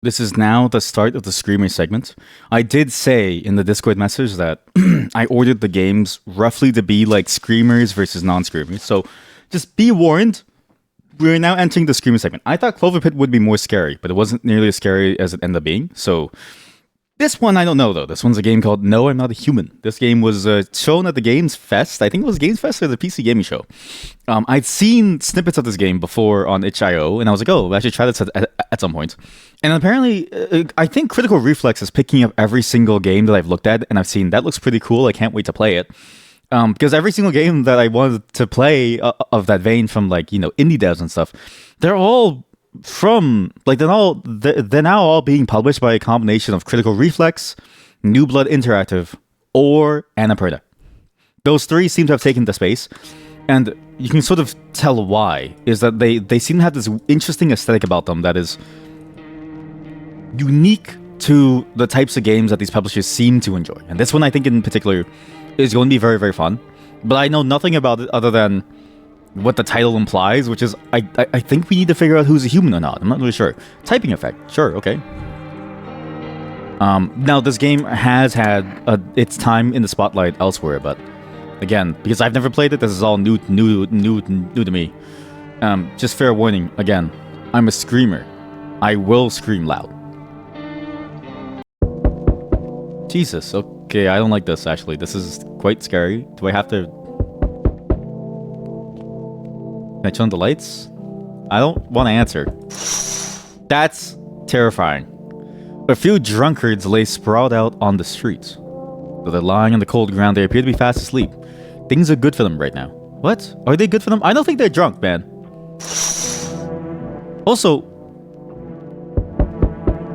This is now the start of the Screamer segment. I did say in the Discord message that I ordered the games roughly to be like Screamers versus non-Screamers. So just be warned, we're now entering the Screamer segment. I thought Clover Pit would be more scary, but it wasn't nearly as scary as it ended up being. So this one, I don't know though. This one's a game called No, I'm Not a Human. This game was shown at the Games Fest. I think it was Games Fest or the PC Gaming Show. I'd seen snippets of this game before on itch.io, and I was like, oh, I should try this at some point. And apparently, I think Critical Reflex is picking up every single game that I've looked at, and I've seen that looks pretty cool. I can't wait to play it. Because every single game that I wanted to play of that vein from like, indie devs and stuff, they're all from like they're now all being published by a combination of Critical Reflex, New Blood Interactive, or Annapurna. Those three seem to have taken the space, and you can sort of tell why. Is that they seem to have this interesting aesthetic about them that is unique to the types of games that these publishers seem to enjoy. And this one, I think in particular, is going to be very, very fun. But I know nothing about it other than what the title implies, which is I think we need to figure out who's a human or not. I'm not really sure. Typing effect, sure, okay. Now this game has had its time in the spotlight elsewhere, but again, because I've never played it, this is all new to me. Just fair warning, again, I'm a screamer. I will scream loud. Jesus, okay, I don't like this actually. This is quite scary. Do I have to... Can I turn on the lights? I don't want to answer. That's terrifying. A few drunkards lay sprawled out on the streets. Though they're lying on the cold ground, they appear to be fast asleep. Things are good for them right now. What? Are they good for them? I don't think they're drunk, man. Also,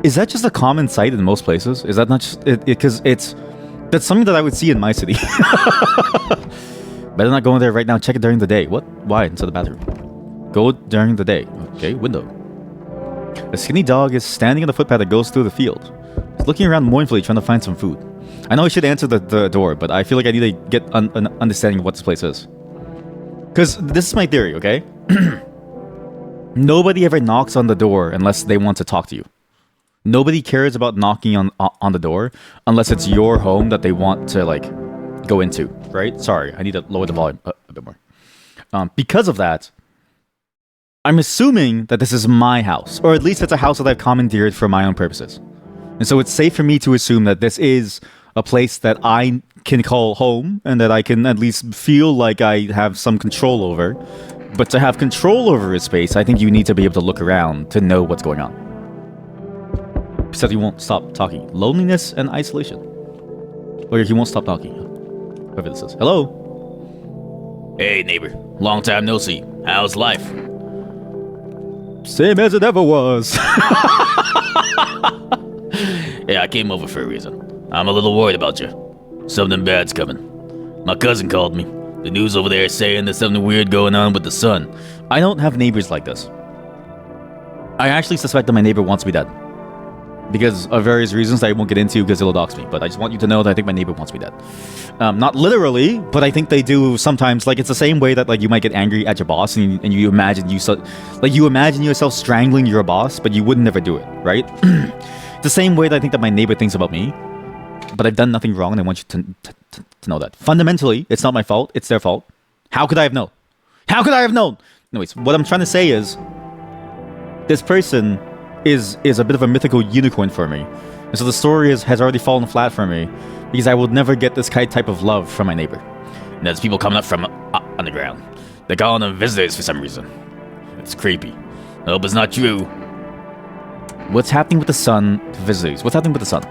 is that just a common sight in most places? Is that not just... Because that's something that I would see in my city. Better not go in there right now. Check it during the day. What? Why? Inside the bathroom. Go during the day. Okay, window. A skinny dog is standing on the footpath that goes through the field. He's looking around mournfully, trying to find some food. I know I should answer the door, but I feel like I need to get an understanding of what this place is. Because this is my theory, okay? Nobody ever knocks on the door unless they want to talk to you. Nobody cares about knocking on the door unless it's your home that they want to, like, go into, right? Sorry, I need to lower the volume a bit more. Because of that, I'm assuming that this is my house, or at least it's a house that I've commandeered for my own purposes. And so it's safe for me to assume that this is a place that I can call home and that I can at least feel like I have some control over. But to have control over a space, I think you need to be able to look around to know what's going on. Except he won't stop talking. Loneliness and isolation. Or he won't stop talking. Whoever this is. Hello? Hey, neighbor. Long time no see. How's life? Same as it ever was. Yeah, I came over for a reason. I'm a little worried about you. Something bad's coming. My cousin called me. The news over there is saying there's something weird going on with the sun. I don't have neighbors like this. I actually suspect that my neighbor wants me dead. Because of various reasons that I won't get into because it'll dox me. But I just want you to know that I think my neighbor wants me dead. Not literally, but I think they do sometimes. Like, it's the same way that like you might get angry at your boss and you imagine you imagine yourself strangling your boss, but you would never do it, right? The same way that I think that my neighbor thinks about me. But I've done nothing wrong and I want you to know that. Fundamentally, it's not my fault. It's their fault. How could I have known? How could I have known? Anyways, what I'm trying to say is this person is a bit of a mythical unicorn for me. And so the story has already fallen flat for me because I will never get this type of love from my neighbor. And there's people coming up from underground. They're calling them visitors for some reason. It's creepy. I hope it's not true. What's happening with the sun to visitors? What's happening with the sun?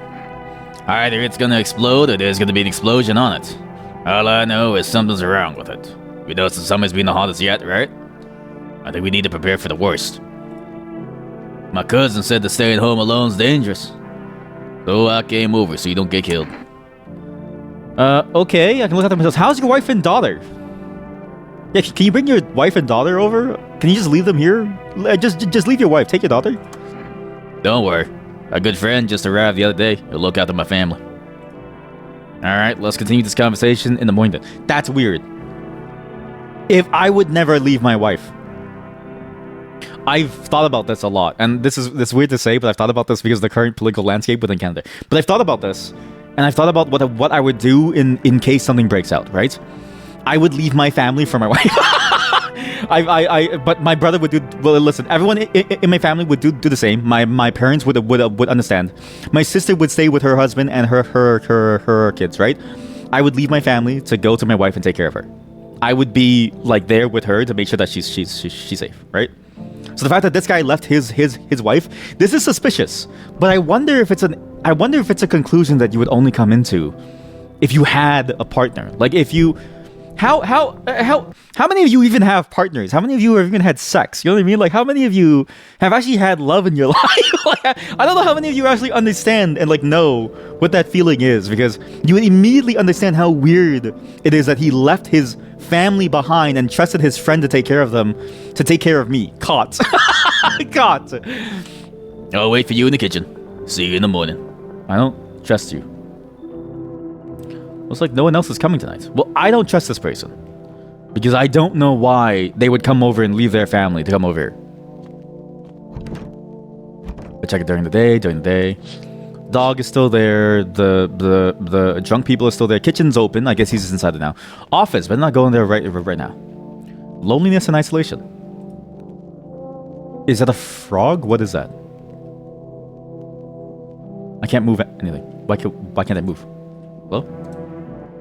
Either it's gonna explode or there's gonna be an explosion on it. All I know is something's wrong with it. We know the summer's been the hottest yet, right? I think we need to prepare for the worst. My cousin said that staying home alone's dangerous. So I came over so you don't get killed. Okay, I can look after myself. How's your wife and daughter? Yeah, can you bring your wife and daughter over? Can you just leave them here? Just leave your wife. Take your daughter. Don't worry. A good friend just arrived the other day. He'll look after my family. Alright, let's continue this conversation in the morning then. That's weird. If I would never leave my wife. I've thought about this a lot, and this is weird to say, but I've thought about this because of the current political landscape within Canada. But I've thought about this, and I've thought about what I would do in case something breaks out. Right? I would leave my family for my wife. But my brother would do well. Listen, everyone in my family would do the same. My parents would understand. My sister would stay with her husband and her kids. Right? I would leave my family to go to my wife and take care of her. I would be like there with her to make sure that she's safe. Right? So the fact that this guy left his wife, this is suspicious. But I wonder if it's a conclusion that you would only come into if you had a partner. Like if you. How many of you even have partners? How many of you have even had sex? You know what I mean? Like how many of you have actually had love in your life? Like, I don't know how many of you actually understand and like know what that feeling is, because you would immediately understand how weird it is that he left his family behind and trusted his friend to take care of them, to take care of me. Caught. Caught. I'll wait for you in the kitchen. See you in the morning. I don't trust you. Looks like no one else is coming tonight. Well, I don't trust this person, because I don't know why they would come over and leave their family to come over here. I check it during the day. Dog is still there. The drunk people are still there. Kitchen's open. I guess he's just inside it now. Office, but not going there right now. Loneliness and isolation. Is that a frog? What is that? I can't move anything. Why can't I move? Hello?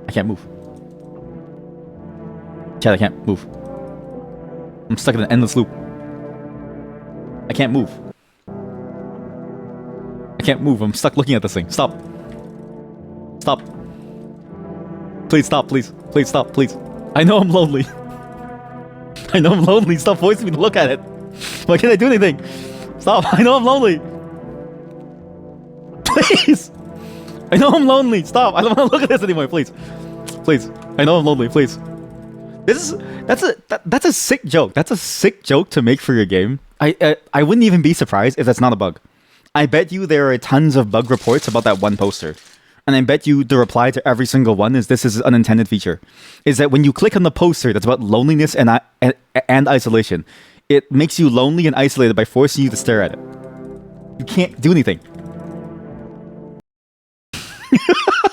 I can't move. Chad, I can't move. I'm stuck in an endless loop. I can't move. I can't move. I'm stuck looking at this thing. Stop. Stop. Please stop, please. Please stop, please. I know I'm lonely. I know I'm lonely. Stop forcing me to look at it. Why can't I do anything? Stop. I know I'm lonely. Please. I know I'm lonely. Stop. I don't want to look at this anymore. Please. Please. I know I'm lonely. Please. That's a sick joke. That's a sick joke to make for your game. I wouldn't even be surprised if that's not a bug. I bet you there are tons of bug reports about that one poster. And I bet you the reply to every single one is this is an unintended feature. Is that when you click on the poster that's about loneliness and isolation, it makes you lonely and isolated by forcing you to stare at it. You can't do anything.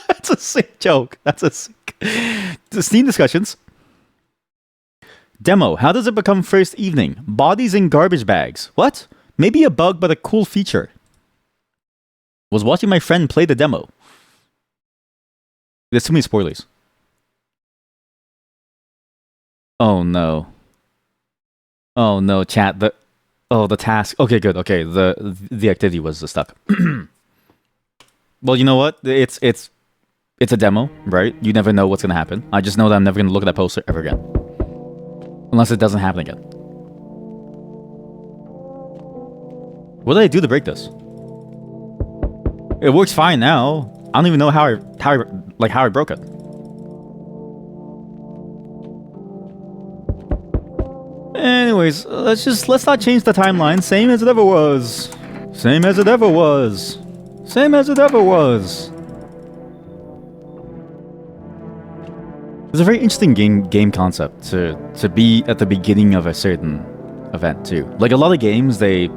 That's a sick joke. That's a sick... Steam discussions. Demo. How does it become first evening? Bodies in garbage bags. What? Maybe a bug, but a cool feature. Was watching my friend play the demo. There's too many spoilers. Oh no. Oh no, chat. The task. Okay, good. Okay, the activity was stuck. Well, you know what? It's a demo, right? You never know what's gonna happen. I just know that I'm never gonna look at that poster ever again, unless it doesn't happen again. What did I do to break this? It works fine now. I don't even know how I broke it. Anyways, let's not change the timeline. Same as it ever was. Same as it ever was. Same as it ever was. It's a very interesting game concept to be at the beginning of a certain event too. Like a lot of games, they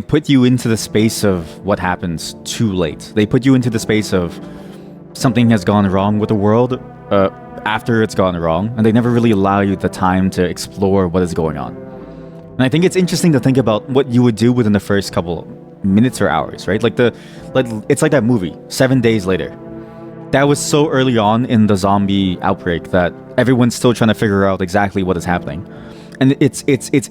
put you into the space of what happens too late. They put you into the space of something has gone wrong with the world after it's gone wrong, and they never really allow you the time to explore what is going on. And I think it's interesting to think about what you would do within the first couple minutes or hours, right? It's like that movie, 7 Days Later. That was so early on in the zombie outbreak that everyone's still trying to figure out exactly what is happening. And it's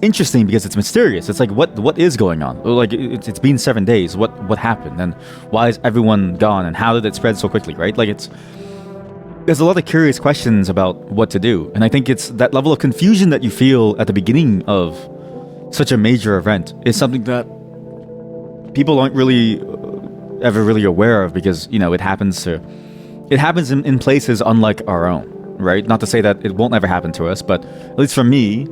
interesting because it's mysterious. It's like what is going on? Like it's been 7 days. What happened? And why is everyone gone? And how did it spread so quickly? Right? Like there's a lot of curious questions about what to do. And I think it's that level of confusion that you feel at the beginning of such a major event is something that people aren't really ever really aware of, because it happens in places unlike our own. Right? Not to say that it won't ever happen to us, but at least for me,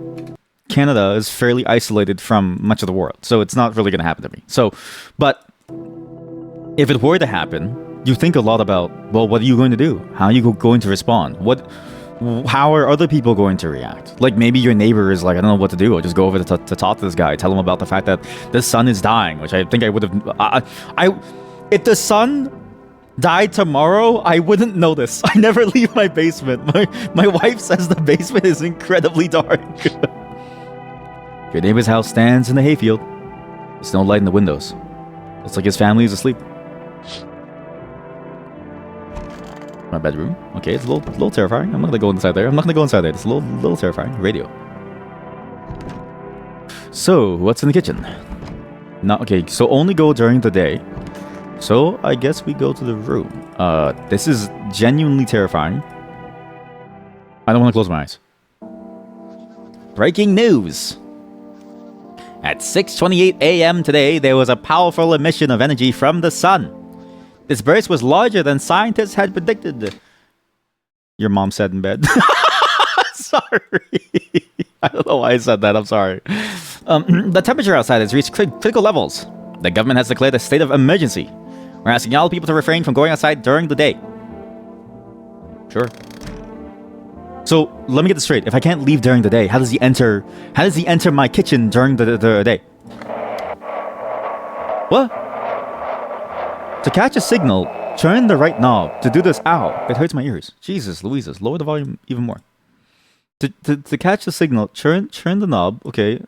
Canada is fairly isolated from much of the world, so it's not really going to happen to me. So, but if it were to happen, you think a lot about, well, what are you going to do? How are you going to respond? What how are other people going to react? Like maybe your neighbor is like, I don't know what to do. I'll just go over to talk to this guy, tell him about the fact that the sun is dying, which I think I would have. If the sun died tomorrow, I wouldn't notice. I never leave my basement. My wife says the basement is incredibly dark. Your neighbor's house stands in the hayfield. There's no light in the windows. Looks like his family is asleep. My bedroom. Okay, it's a little terrifying. I'm not gonna go inside there. It's a little terrifying. Radio. So, what's in the kitchen? No, okay, so only go during the day. So, I guess we go to the room. This is genuinely terrifying. I don't want to close my eyes. Breaking news! At 6:28 a.m. today, there was a powerful emission of energy from the sun. This burst was larger than scientists had predicted. Your mom said in bed. Sorry. I don't know why I said that. I'm sorry. The temperature outside has reached critical levels. The government has declared a state of emergency. We're asking all people to refrain from going outside during the day. Sure. So let me get this straight. If I can't leave during the day, how does he enter my kitchen during the day? What? To catch a signal, turn the right knob. To do this, ow, it hurts my ears. Jesus, Louises, lower the volume even more. To catch the signal, turn the knob. Okay.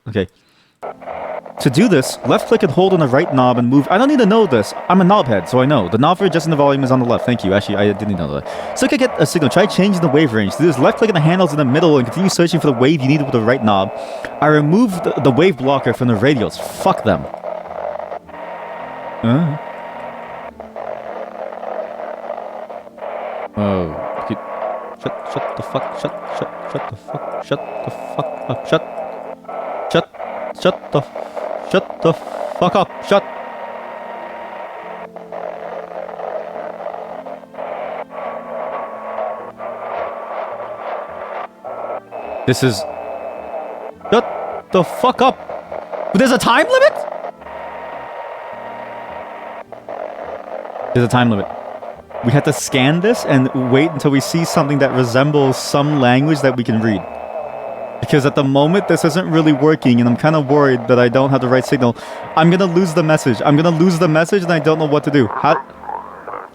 To do this, left click and hold on the right knob and move. I don't need to know this. I'm a knob head, so I know. The knob for adjusting the volume is on the left. Thank you. Actually, I didn't know that. So to get a signal, try changing the wave range. To do this, left click on the handles in the middle and continue searching for the wave you need with the right knob. I removed the wave blocker from the radios. Fuck them. Oh, okay. Shut the fuck up. Shut the fuck up. Shut. This is. Shut the fuck up. But there's a time limit? There's a time limit. We have to scan this and wait until we see something that resembles some language that we can read. Because at the moment, this isn't really working, and I'm kind of worried that I don't have the right signal. I'm going to lose the message. and I don't know what to do.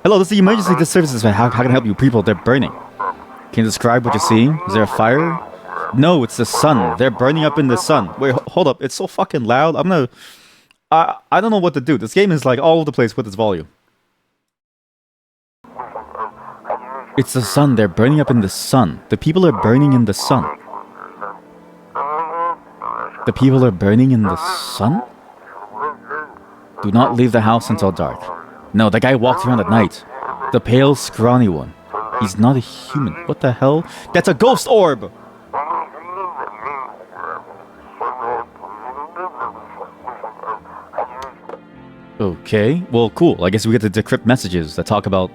Hello, this is the emergency services. How can I help you? People, they're burning. Can you describe what you're seeing? Is there a fire? No, it's the sun. They're burning up in the sun. Wait, hold up. It's so fucking loud. I don't know what to do. This game is like all over the place with its volume. It's the sun. They're burning up in the sun. The people are burning in the sun. The people are burning in the sun? Do not leave the house until dark. No, that guy walked around at night. The pale, scrawny one. He's not a human. What the hell? That's a ghost orb! Okay, well, cool. I guess we get to decrypt messages that talk about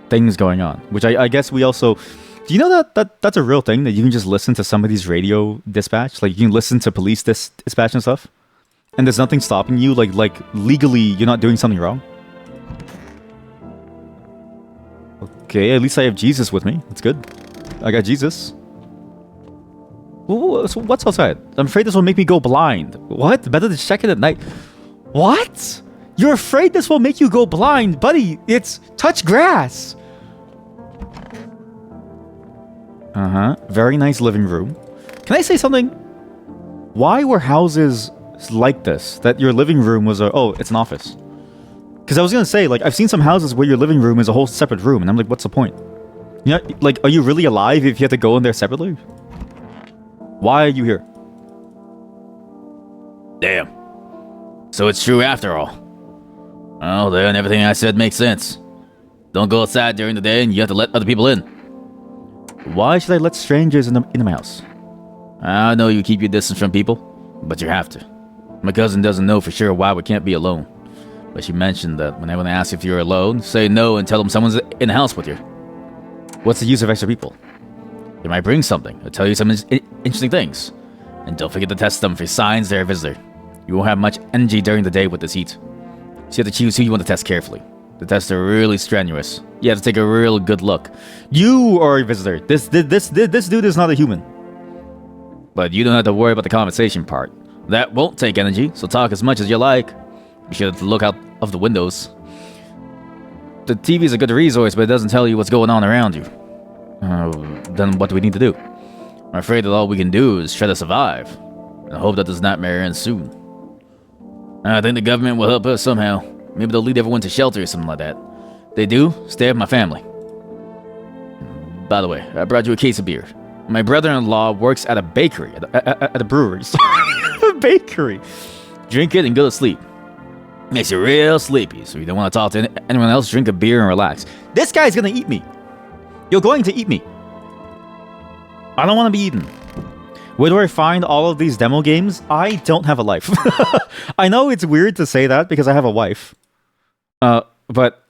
things going on. Which I guess we also... Do you know that's a real thing? That you can just listen to somebody's radio dispatch? Like, you can listen to police dispatch and stuff? And there's nothing stopping you? Like legally, you're not doing something wrong? Okay, at least I have Jesus with me. That's good. I got Jesus. Ooh, so what's outside? I'm afraid this will make me go blind. What? Better to check it at night. What? You're afraid this will make you go blind? Buddy, it's touch grass. Very nice living room. Can I say something? Why were houses like this? That your living room was it's an office. Because I was gonna say, like, I've seen some houses where your living room is a whole separate room, and I'm like, what's the point? You know, like, are you really alive if you have to go in there separately? Why are you here? Damn. So it's true after all. Oh, then everything I said makes sense. Don't go outside during the day, and you have to let other people in. Why should I let strangers into my house? I know you keep your distance from people, but you have to. My cousin doesn't know for sure why we can't be alone. But she mentioned that when anyone asks if you're alone, say no and tell them someone's in the house with you. What's the use of extra people? They might bring something or tell you some interesting things. And don't forget to test them for signs they're a visitor. You won't have much energy during the day with this heat. So you have to choose who you want to test carefully. The tests are really strenuous. You have to take a real good look. You are a visitor. This dude is not a human. But you don't have to worry about the conversation part. That won't take energy, so talk as much as you like. Be sure to look out of the windows. The TV is a good resource, but it doesn't tell you what's going on around you. Then what do we need to do? I'm afraid that all we can do is try to survive. And hope that this nightmare ends soon. I think the government will help us somehow. Maybe they'll lead everyone to shelter or something like that. They do, stay with my family. By the way, I brought you a case of beer. My brother-in-law works at a bakery, at a brewery. A bakery. Drink it and go to sleep. Makes you real sleepy, so you don't want to talk to anyone else. Drink a beer and relax. This guy's gonna eat me. You're going to eat me. I don't want to be eaten. Where do I find all of these demo games? I don't have a life. I know it's weird to say that because I have a wife. But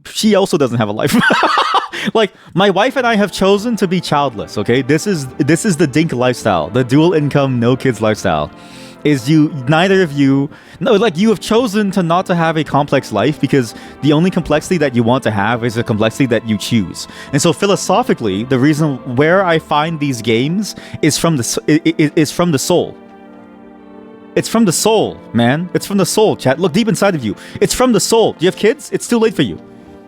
she also doesn't have a life. Like, my wife and I have chosen to be childless, okay? This is the dink lifestyle, the dual income, no kids lifestyle. Is you have chosen to not to have a complex life because the only complexity that you want to have is a complexity that you choose. And so philosophically, the reason where I find these games is from the soul. It's from the soul, man. It's from the soul, chat. Look deep inside of you. It's from the soul. Do you have kids? It's too late for you.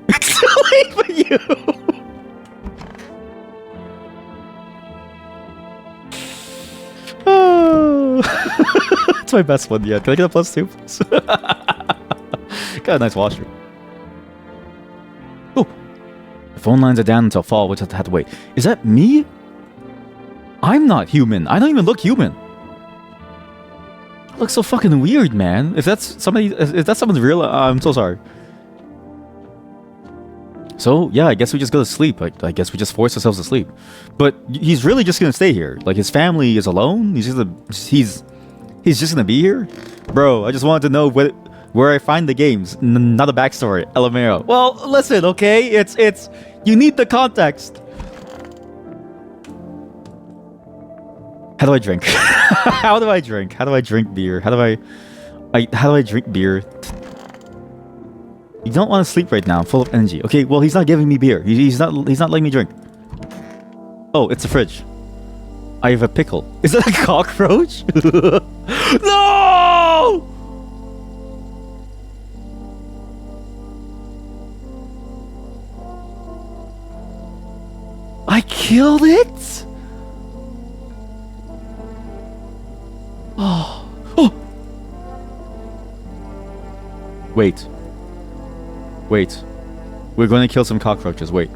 It's too late for you. Oh. It's my best one yet. Can I get a +2, please? Got a nice washer. Oh, the phone lines are down until fall, which I have to wait. Is that me? I'm not human. I don't even look human. I look so fucking weird, man. If that's someone's real, I'm so sorry. So, yeah, I guess we just go to sleep. I guess we just force ourselves to sleep. But he's really just gonna stay here. Like, his family is alone. He's just gonna be here? Bro, I just wanted to know where I find the games. Not a backstory. LMAO. Well, listen, okay? It's... You need the context. How do I drink? How do I drink? How do I drink beer? How do I drink beer? You don't want to sleep right now. I'm full of energy. Okay, well, he's not giving me beer. He's not letting me drink. Oh, it's a fridge. I have a pickle. Is that a cockroach? No! I killed it? Oh. Oh! Wait. We're going to kill some cockroaches. Wait.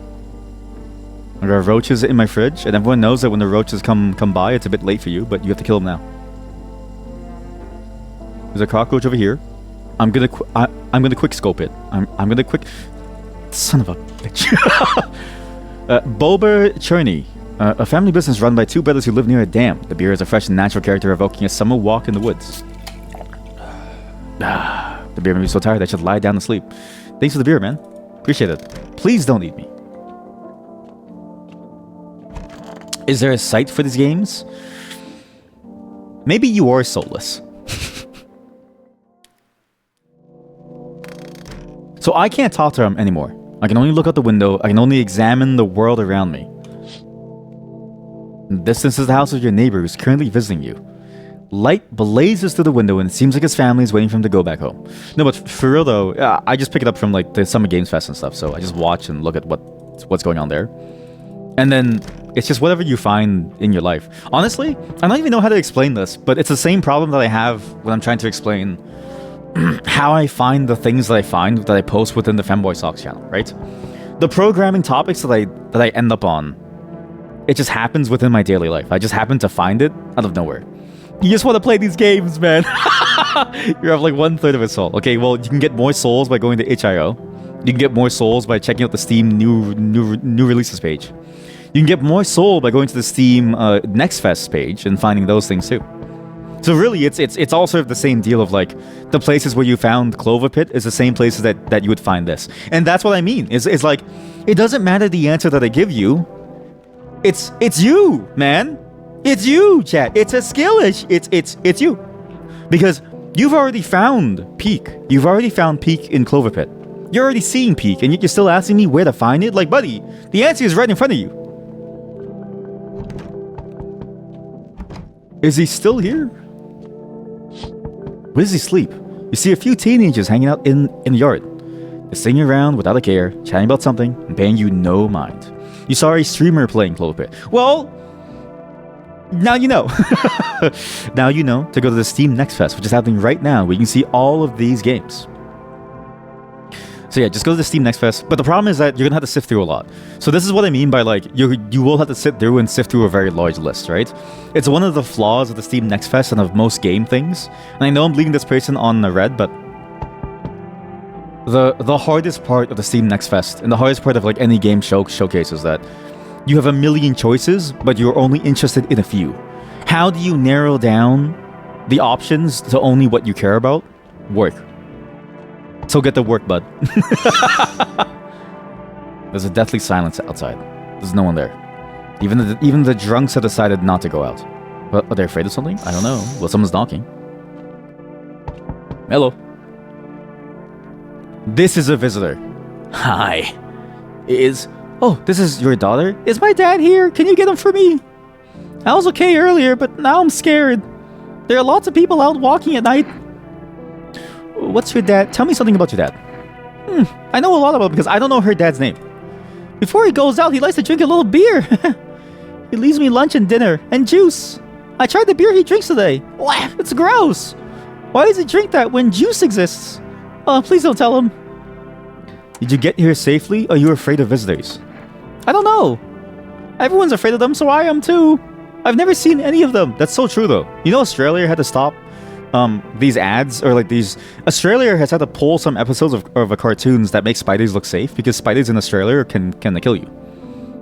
There are roaches in my fridge, and everyone knows that when the roaches come by, it's a bit late for you, but you have to kill them now. There's a cockroach over here. I'm gonna quick scope it. I'm gonna quick. Son of a bitch. Boba Cherney, a family business run by two brothers who live near a dam. The beer is a fresh and natural character evoking a summer walk in the woods. The beer made me so tired I should lie down and sleep. Thanks for the beer, man. Appreciate it. Please don't eat me. Is there a site for these games? Maybe you are soulless. So I can't talk to him anymore. I can only look out the window. I can only examine the world around me. In the distance is the house of your neighbor who's currently visiting you. Light blazes through the window and it seems like his family is waiting for him to go back home. No, but for real though, I just pick it up from like the Summer Games Fest and stuff, so I just watch and look at what's going on there. And then it's just whatever you find in your life. Honestly, I don't even know how to explain this, but it's the same problem that I have when I'm trying to explain how I find the things that I find that I post within the Femboy Socks channel, right? The programming topics that I end up on, it just happens within my daily life. I just happen to find it out of nowhere. You just want to play these games, man. You have like 1/3 of a soul. Okay, well, you can get more souls by going to itch.io. You can get more souls by checking out the Steam new releases page. You can get more soul by going to the Steam Next Fest page and finding those things too. So really, it's all sort of the same deal of like the places where you found Clover Pit is the same places that you would find this, and that's what I mean. It's like it doesn't matter the answer that I give you. It's you, man. It's you, chat. It's a skill. It's you, because you've already found Peak. You've already found Peak in Clover Pit. You're already seeing peak, and yet you're still asking me where to find it? Like, buddy, the answer is right in front of you. Is he still here? Where does he sleep? You see a few teenagers hanging out in the yard. They're sitting around without a care, chatting about something, and paying you no mind. You saw a streamer playing Clover. Well, now you know. Now you know to go to the Steam Next Fest, which is happening right now, where you can see all of these games. So yeah, just go to the Steam Next Fest. But the problem is that you're gonna have to sift through a lot. So this is what I mean by like you will have to sit through and sift through a very large list, right? It's one of the flaws of the Steam Next Fest and of most game things. And I know I'm leaving this person on the red, but the hardest part of the Steam Next Fest and the hardest part of like any game showcase is that you have a million choices, but you're only interested in a few. How do you narrow down the options to only what you care about? Work. So get to work, bud. There's a deathly silence outside. There's no one there. Even the drunks have decided not to go out. What, are they afraid of something? I don't know. Well, someone's knocking. Hello. This is a visitor. Hi. Oh, this is your daughter? Is my dad here? Can you get him for me? I was okay earlier, but now I'm scared. There are lots of people out walking at night. What's your dad? Tell me something about your dad. I know a lot about him because I don't know her dad's name. Before he goes out, he likes to drink a little beer. He leaves me lunch and dinner and juice. I tried the beer he drinks today. It's gross. Why does he drink that when juice exists? Oh, please don't tell him. Did you get here safely, or are you afraid of visitors? I don't know. Everyone's afraid of them, so I am too. I've never seen any of them. That's so true, though. You know, Australia had to stop these ads, or like these. Australia has had to pull some episodes of cartoons that make spiders look safe because spiders in Australia can kill you.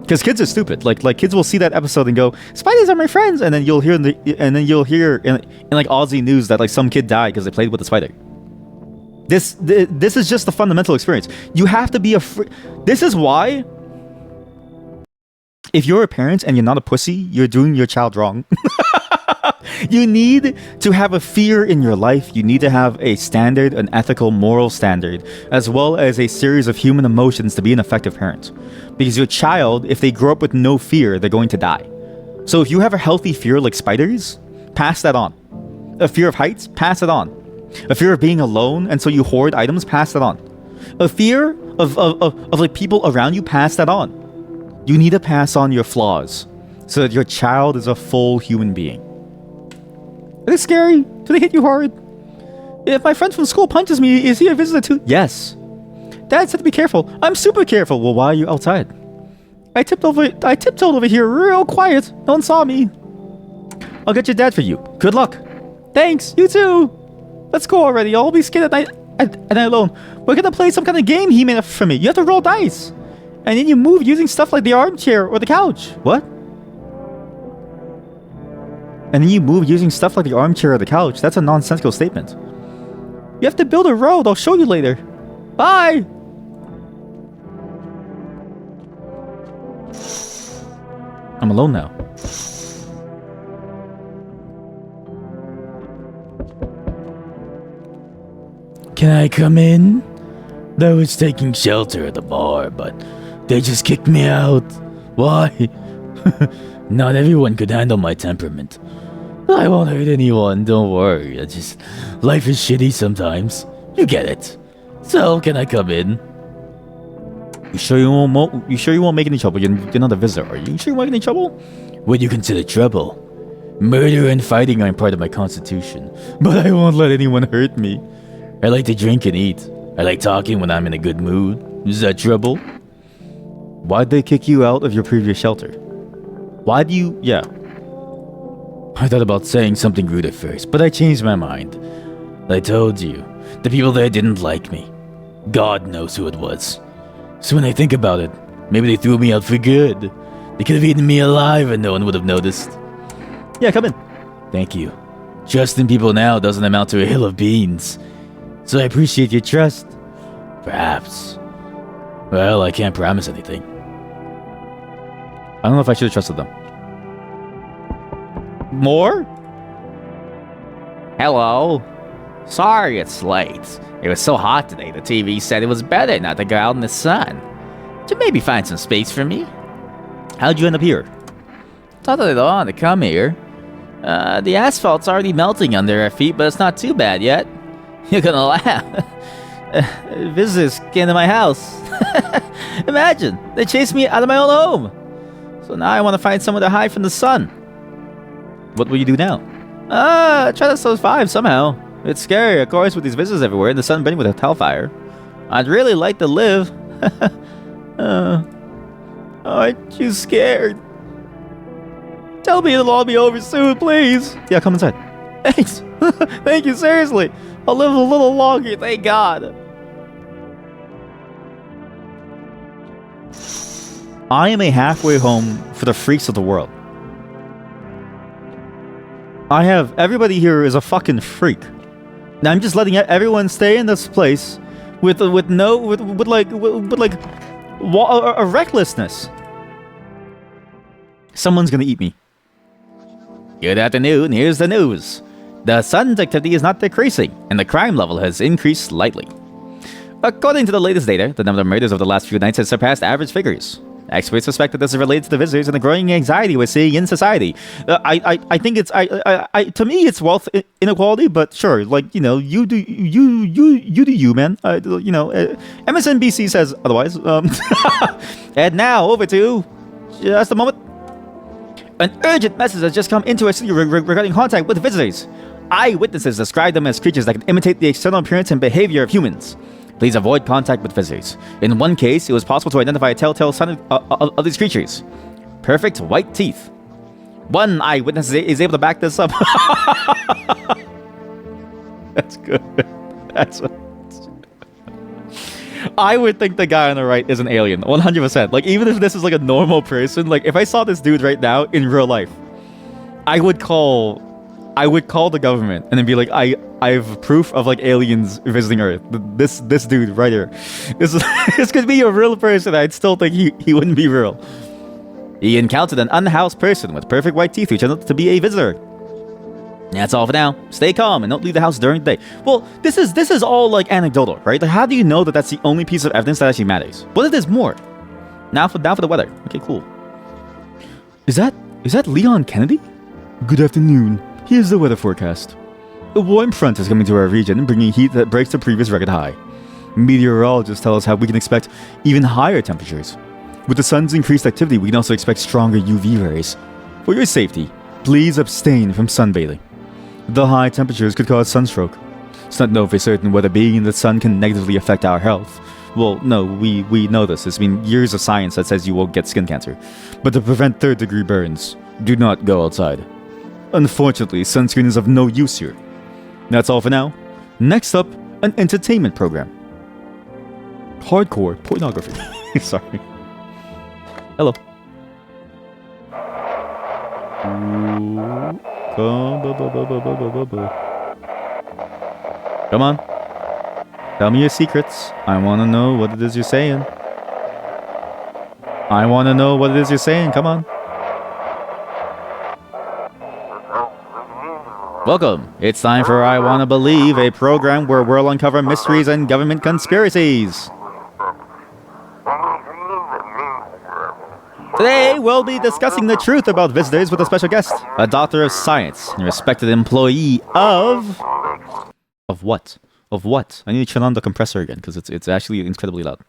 Because kids are stupid. Like kids will see that episode and go, "Spiders are my friends," and then you'll hear in like Aussie news that like some kid died because they played with a spider. This is just the fundamental experience. You have to be afraid. This is why, if you're a parent and you're not a pussy, you're doing your child wrong. You need to have a fear in your life. You need to have a standard, an ethical, moral standard, as well as a series of human emotions to be an effective parent. Because your child, if they grow up with no fear, they're going to die. So if you have a healthy fear like spiders, pass that on. A fear of heights, pass it on. A fear of being alone, and so you hoard items, pass that on. A fear of like people around you, pass that on. You need to pass on your flaws so that your child is a full human being. Are they scary? Do they hit you hard? If my friend from school punches me, is he a visitor too? Yes. Dad said to be careful. I'm super careful. Well, why are you outside? I tiptoed over here real quiet. No one saw me. I'll get your dad for you. Good luck. Thanks. You too. Let's go already. I'll be scared at night alone. We're gonna play some kind of game he made up for me. You have to roll dice. And then you move using stuff like the armchair or the couch. What? And then you move using stuff like the armchair or the couch. That's a nonsensical statement. You have to build a road. I'll show you later. Bye! I'm alone now. Can I come in? I was taking shelter at the bar, but they just kicked me out. Why? Not everyone could handle my temperament. I won't hurt anyone, don't worry. Life is shitty sometimes. You get it. So, can I come in? You sure you won't make any trouble? You're not a visitor, are you? You sure you won't make any trouble? What do you consider trouble? Murder and fighting are part of my constitution, but I won't let anyone hurt me. I like to drink and eat. I like talking when I'm in a good mood. Is that trouble? Why'd they kick you out of your previous shelter? Why do you... Yeah. I thought about saying something rude at first, but I changed my mind. I told you, the people there didn't like me. God knows who it was. So when I think about it, maybe they threw me out for good. They could have eaten me alive and no one would have noticed. Yeah, come in. Thank you. Trusting people now doesn't amount to a hill of beans. So I appreciate your trust. Perhaps. Well, I can't promise anything. I don't know if I should have trusted them. More? Hello. Sorry it's late. It was so hot today, the TV said it was better not to go out in the sun. Could you maybe find some space for me? How'd you end up here? Thought that I'd want to come here. The asphalt's already melting under our feet, but it's not too bad yet. You're gonna laugh. Visitors came to my house. Imagine, they chased me out of my own home. So now I want to find somewhere to hide from the sun. What will you do now? Try to survive somehow. It's scary, of course, with these visitors everywhere and the sun burning with a hellfire. I'd really like to live. Aren't you scared? Tell me it'll all be over soon, please. Yeah, come inside. Thanks. Thank you, seriously. I'll live a little longer, thank God. I am a halfway home for the freaks of the world. Everybody here is a fucking freak. Now I'm just letting everyone stay in this place with recklessness. Someone's gonna eat me. Good afternoon, here's the news. The sun's activity is not decreasing, and the crime level has increased slightly. According to the latest data, the number of murders over the last few nights has surpassed average figures. Experts suspect that this is related to the visitors and the growing anxiety we're seeing in society. I think it's to me it's wealth inequality, but sure, like you do you, man. MSNBC says otherwise. And now over to just a moment. An urgent message has just come into our city regarding contact with visitors. Eyewitnesses describe them as creatures that can imitate the external appearance and behavior of humans. Please avoid contact with visitors. In one case, it was possible to identify a telltale sign of these creatures. Perfect white teeth. One eyewitness is able to back this up. That's good. I would think the guy on the right is an alien, 100%. Like, even if this is like a normal person, like if I saw this dude right now in real life, I would call the government and then be like, I have proof of like aliens visiting Earth. This dude right here. This could be a real person. I'd still think he wouldn't be real. He encountered an unhoused person with perfect white teeth who turned out to be a visitor. That's all for now. Stay calm and don't leave the house during the day. Well, this is all like anecdotal, right? Like, how do you know that that's the only piece of evidence that actually matters? What if there's more? Now for the weather. Okay, cool. Is that Leon Kennedy? Good afternoon. Here's the weather forecast. A warm front is coming to our region, bringing heat that breaks the previous record high. Meteorologists tell us how we can expect even higher temperatures. With the sun's increased activity, we can also expect stronger UV rays. For your safety, please abstain from sunbathing. The high temperatures could cause sunstroke. It's not known for certain whether being in the sun can negatively affect our health. Well, no, we know this. It's been years of science that says you won't get skin cancer. But to prevent third-degree burns, do not go outside. Unfortunately, sunscreen is of no use here. That's all for now. Next up, an entertainment program. Hardcore pornography. Sorry. Hello. Come on. Tell me your secrets. I want to know what it is you're saying. Come on. Welcome. It's time for I Wanna Believe, a program where we'll uncover mysteries and government conspiracies. Today, we'll be discussing the truth about visitors with a special guest, a doctor of science, and a respected employee of... Of what? I need to turn on the compressor again, because it's actually incredibly loud.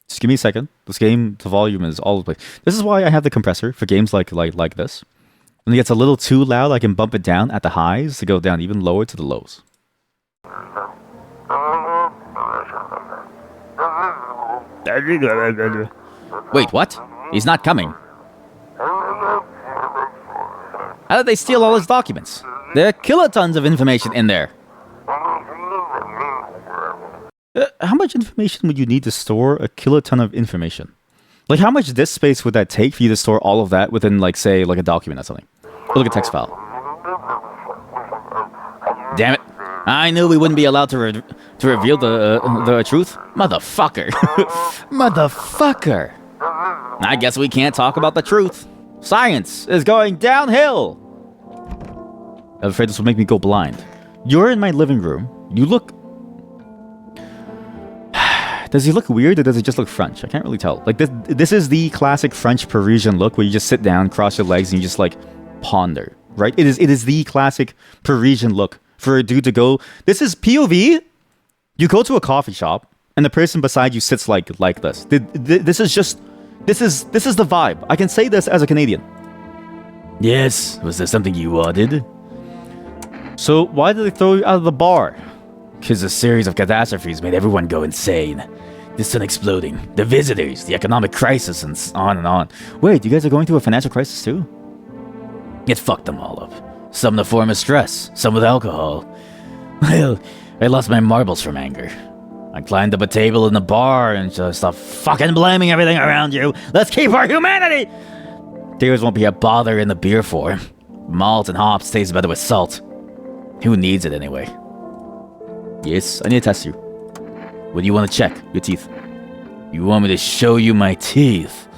Just give me a second. This game, the volume is all over the place. This is why I have the compressor for games like this. When it gets a little too loud, I can bump it down at the highs to go down even lower to the lows. Wait, what? He's not coming. How did they steal all his documents? There are kilotons of information in there. How much information would you need to store a kiloton of information? Like, how much disk space would that take for you to store all of that within, like, say, like a document or something? Or like a text file? Damn it. I knew we wouldn't be allowed to reveal the truth. Motherfucker. Motherfucker. I guess we can't talk about the truth. Science is going downhill. I'm afraid this will make me go blind. You're in my living room. You look Does he look weird or does he just look French? I can't really tell. Like this is the classic French Parisian look where you just sit down, cross your legs, and you just like ponder, right? It is the classic Parisian look for a dude to go. This is POV. You go to a coffee shop and the person beside you sits like this. This is the vibe. I can say this as a Canadian. Yes, was there something you wanted? So why did they throw you out of the bar? Because a series of catastrophes made everyone go insane. The sun exploding, the visitors, the economic crisis, and on and on. Wait, you guys are going through a financial crisis too? It fucked them all up. Some in the form of stress, some with alcohol. Well, I lost my marbles from anger. I climbed up a table in the bar and just stopped fucking blaming everything around you. Let's keep our humanity! Tears won't be a bother in the beer form. Malt and hops taste better with salt. Who needs it anyway? Yes, I need to test you. What do you want to check? Your teeth. You want me to show you my teeth?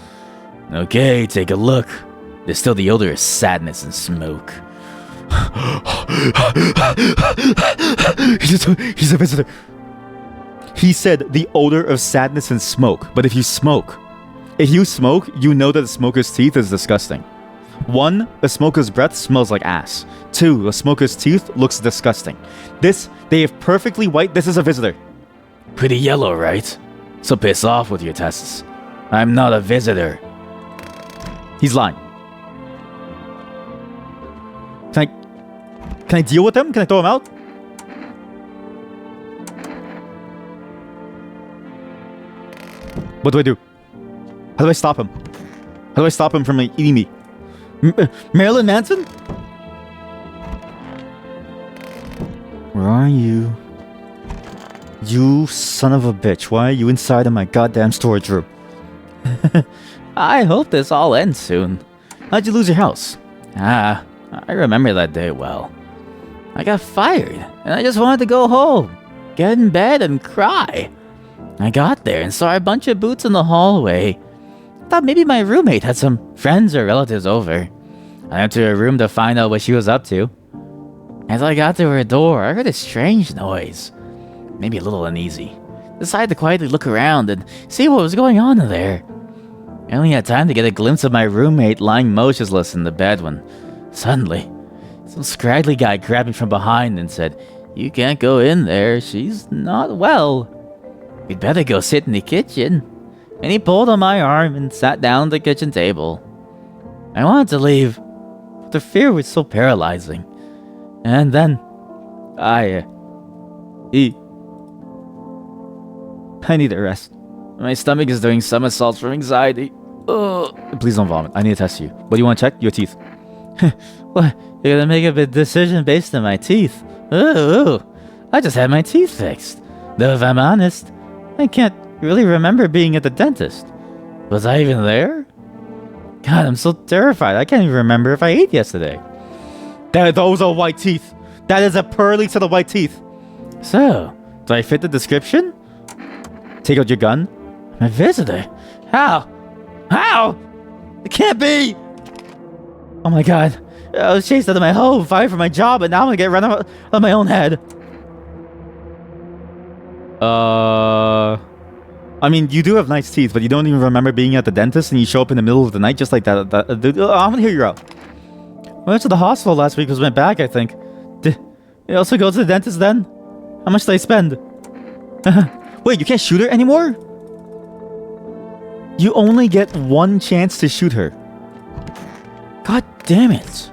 Okay, take a look. There's still the odor of sadness and smoke. He's a visitor. He said the odor of sadness and smoke. But if you smoke, you know that a smoker's teeth is disgusting. 1, a smoker's breath smells like ass. 2, a smoker's teeth looks disgusting. They have perfectly white. This is a visitor. Pretty yellow, right? So piss off with your tests. I'm not a visitor. He's lying. Can I deal with him? Can I throw him out? What do I do? How do I stop him? How do I stop him from like, eating me? Marilyn Manson? Where are you? You son of a bitch. Why are you inside of my goddamn storage room? I hope this all ends soon. How'd you lose your house? I remember that day well. I got fired, and I just wanted to go home, get in bed, and cry. I got there and saw a bunch of boots in the hallway. Thought maybe my roommate had some friends or relatives over. I went to her room to find out what she was up to. As I got to her door, I heard a strange noise. Maybe a little uneasy. Decided to quietly look around and see what was going on in there. I only had time to get a glimpse of my roommate lying motionless in the bed when, suddenly, some scraggly guy grabbed me from behind and said, "You can't go in there, she's not well. You'd better go sit in the kitchen." And he pulled on my arm and sat down at the kitchen table. I wanted to leave, but the fear was so paralyzing. And then, I need a rest. My stomach is doing somersaults from anxiety. Ugh. Please don't vomit. I need to test you. What do you want to check? Your teeth. What? You're gonna make a decision based on my teeth? Ooh. I just had my teeth fixed. Though if I'm honest, I can't really remember being at the dentist. Was I even there? God, I'm so terrified. I can't even remember if I ate yesterday. Those are white teeth. That is a pearly set of white teeth. So, do I fit the description? Take out your gun. I'm a visitor. How? How? It can't be! Oh my god. I was chased out of my home, fired from my job, and now I'm gonna get run out of my own head. I mean, you do have nice teeth, but you don't even remember being at the dentist and you show up in the middle of the night just like that. I'm gonna hear you out. I went to the hospital last week because my back, I think. Did you also go to the dentist then? How much did I spend? Wait, you can't shoot her anymore? You only get one chance to shoot her. God damn it.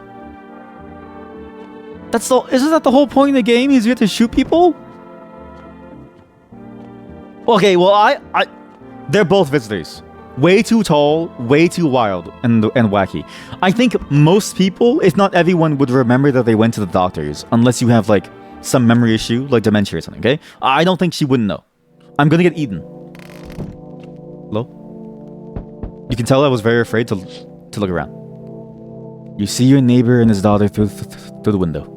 Isn't that the whole point of the game? Is you have to shoot people? Okay, well, they're both visitors. Way too tall, way too wild, and wacky. I think most people, if not everyone, would remember that they went to the doctors, unless you have, like, some memory issue, like dementia or something, okay? I don't think she wouldn't know. I'm gonna get eaten. Hello? You can tell I was very afraid to look around. You see your neighbor and his daughter through the window.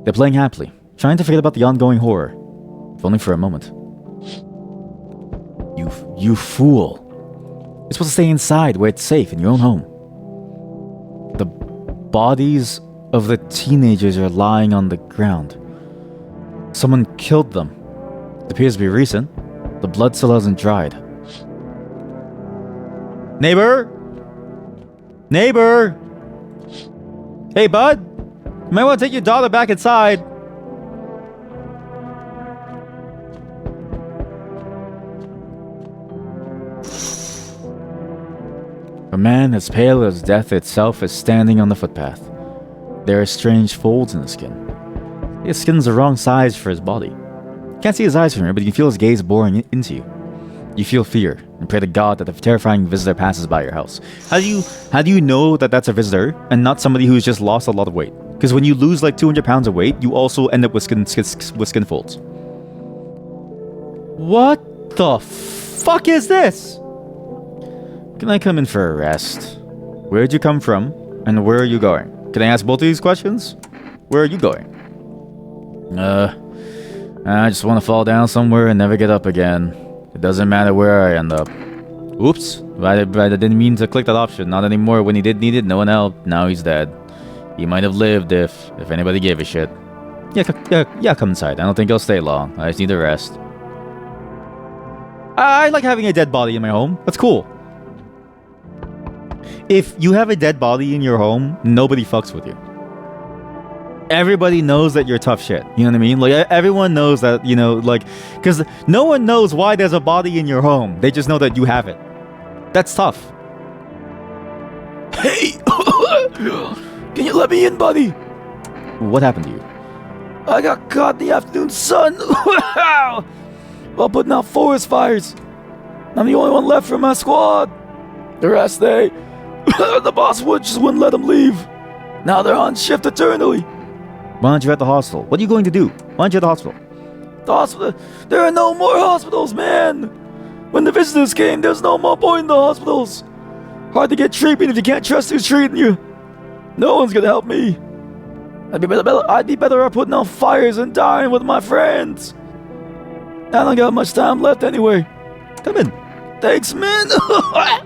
They're playing happily, trying to forget about the ongoing horror, if only for a moment. You fool. You're supposed to stay inside where it's safe in your own home. The bodies of the teenagers are lying on the ground. Someone killed them. It appears to be recent. The blood still hasn't dried. Neighbor? Neighbor? Hey, bud? You might want to take your daughter back inside. A man as pale as death itself is standing on the footpath. There are strange folds in his skin. His skin's the wrong size for his body. Can't see his eyes from here, but you can feel his gaze boring into you. You feel fear and pray to God that the terrifying visitor passes by your house. How do you know that that's a visitor and not somebody who's just lost a lot of weight? Because when you lose like 200 pounds of weight, you also end up with skin folds. What the fuck is this? Can I come in for a rest? Where'd you come from and where are you going? Can I ask both of these questions? Where are you going? I just want to fall down somewhere and never get up again. It doesn't matter where I end up. Oops, I didn't mean to click that option. Not anymore. When he did need it, no one helped. Now he's dead. He might have lived if anybody gave a shit. Yeah, come inside. I don't think he'll stay long. I just need a rest. I like having a dead body in my home. That's cool. If you have a dead body in your home, nobody fucks with you. Everybody knows that you're tough shit. You know what I mean? Like, everyone knows that, you know, like, because no one knows why there's a body in your home. They just know that you have it. That's tough. Hey! Can you let me in, buddy? What happened to you? I got caught in the afternoon sun while putting out forest fires. I'm the only one left from my squad. The rest, the boss just wouldn't let them leave. Now they're on shift eternally. Why aren't you at the hospital? What are you going to do? Why aren't you at the hospital? The hospital? There are no more hospitals, man. When the visitors came, there's no more point in the hospitals. Hard to get treatment if you can't trust who's treating you. No one's gonna help me. I'd be better off putting out fires and dying with my friends. I don't got much time left anyway. Come in. Thanks, man. I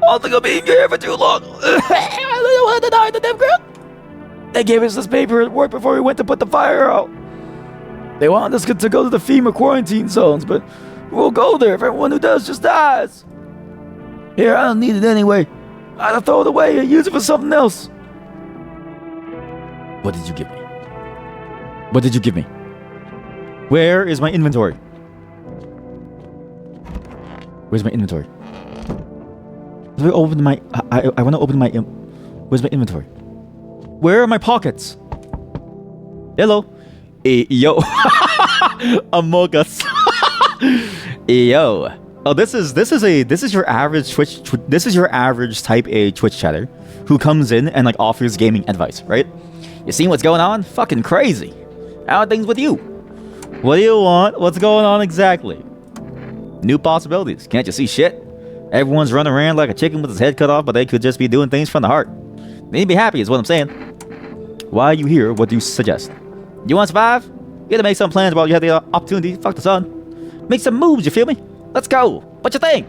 don't think I'll be here for too long. I don't want to die in the damn ground. They gave us this paper at work before we went to put the fire out. They wanted us to go to the FEMA quarantine zones, but we'll go there if everyone who does just dies. Here, I don't need it anyway. I'd throw it away and use it for something else. What did you give me? What did you give me? Where is my inventory? Where's my inventory? I open my... I want to open my... Where's my inventory? Where are my pockets? Hello? Hey, yo. Among Us. Yo. Oh, this is your average this is your average type A Twitch chatter who comes in and like offers gaming advice, right? You seen what's going on? Fucking crazy. How are things with you? What do you want? What's going on exactly? New possibilities. Can't you see shit? Everyone's running around like a chicken with his head cut off, but they could just be doing things from the heart. They need to be happy is what I'm saying. Why are you here? What do you suggest? You want to survive? You gotta make some plans while you have the opportunity. Fuck the sun. Make some moves, you feel me? Let's go. What you think?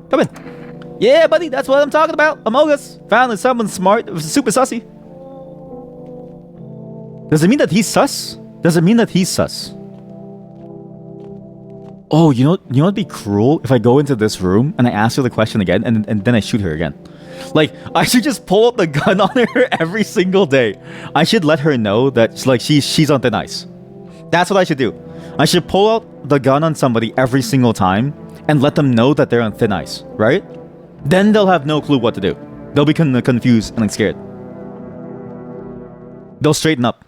Come in. Yeah, buddy, that's what I'm talking about. Among Us. Finally someone smart, super sussy. Does it mean that he's sus? Does it mean that he's sus? Oh, you know what'd be cruel? If I go into this room and I ask her the question again and then I shoot her again. Like, I should just pull out the gun on her every single day. I should let her know that like she's on thin ice. That's what I should do. I should pull out the gun on somebody every single time and let them know that they're on thin ice, right? Then they'll have no clue what to do. They'll be confused and like scared. They'll straighten up.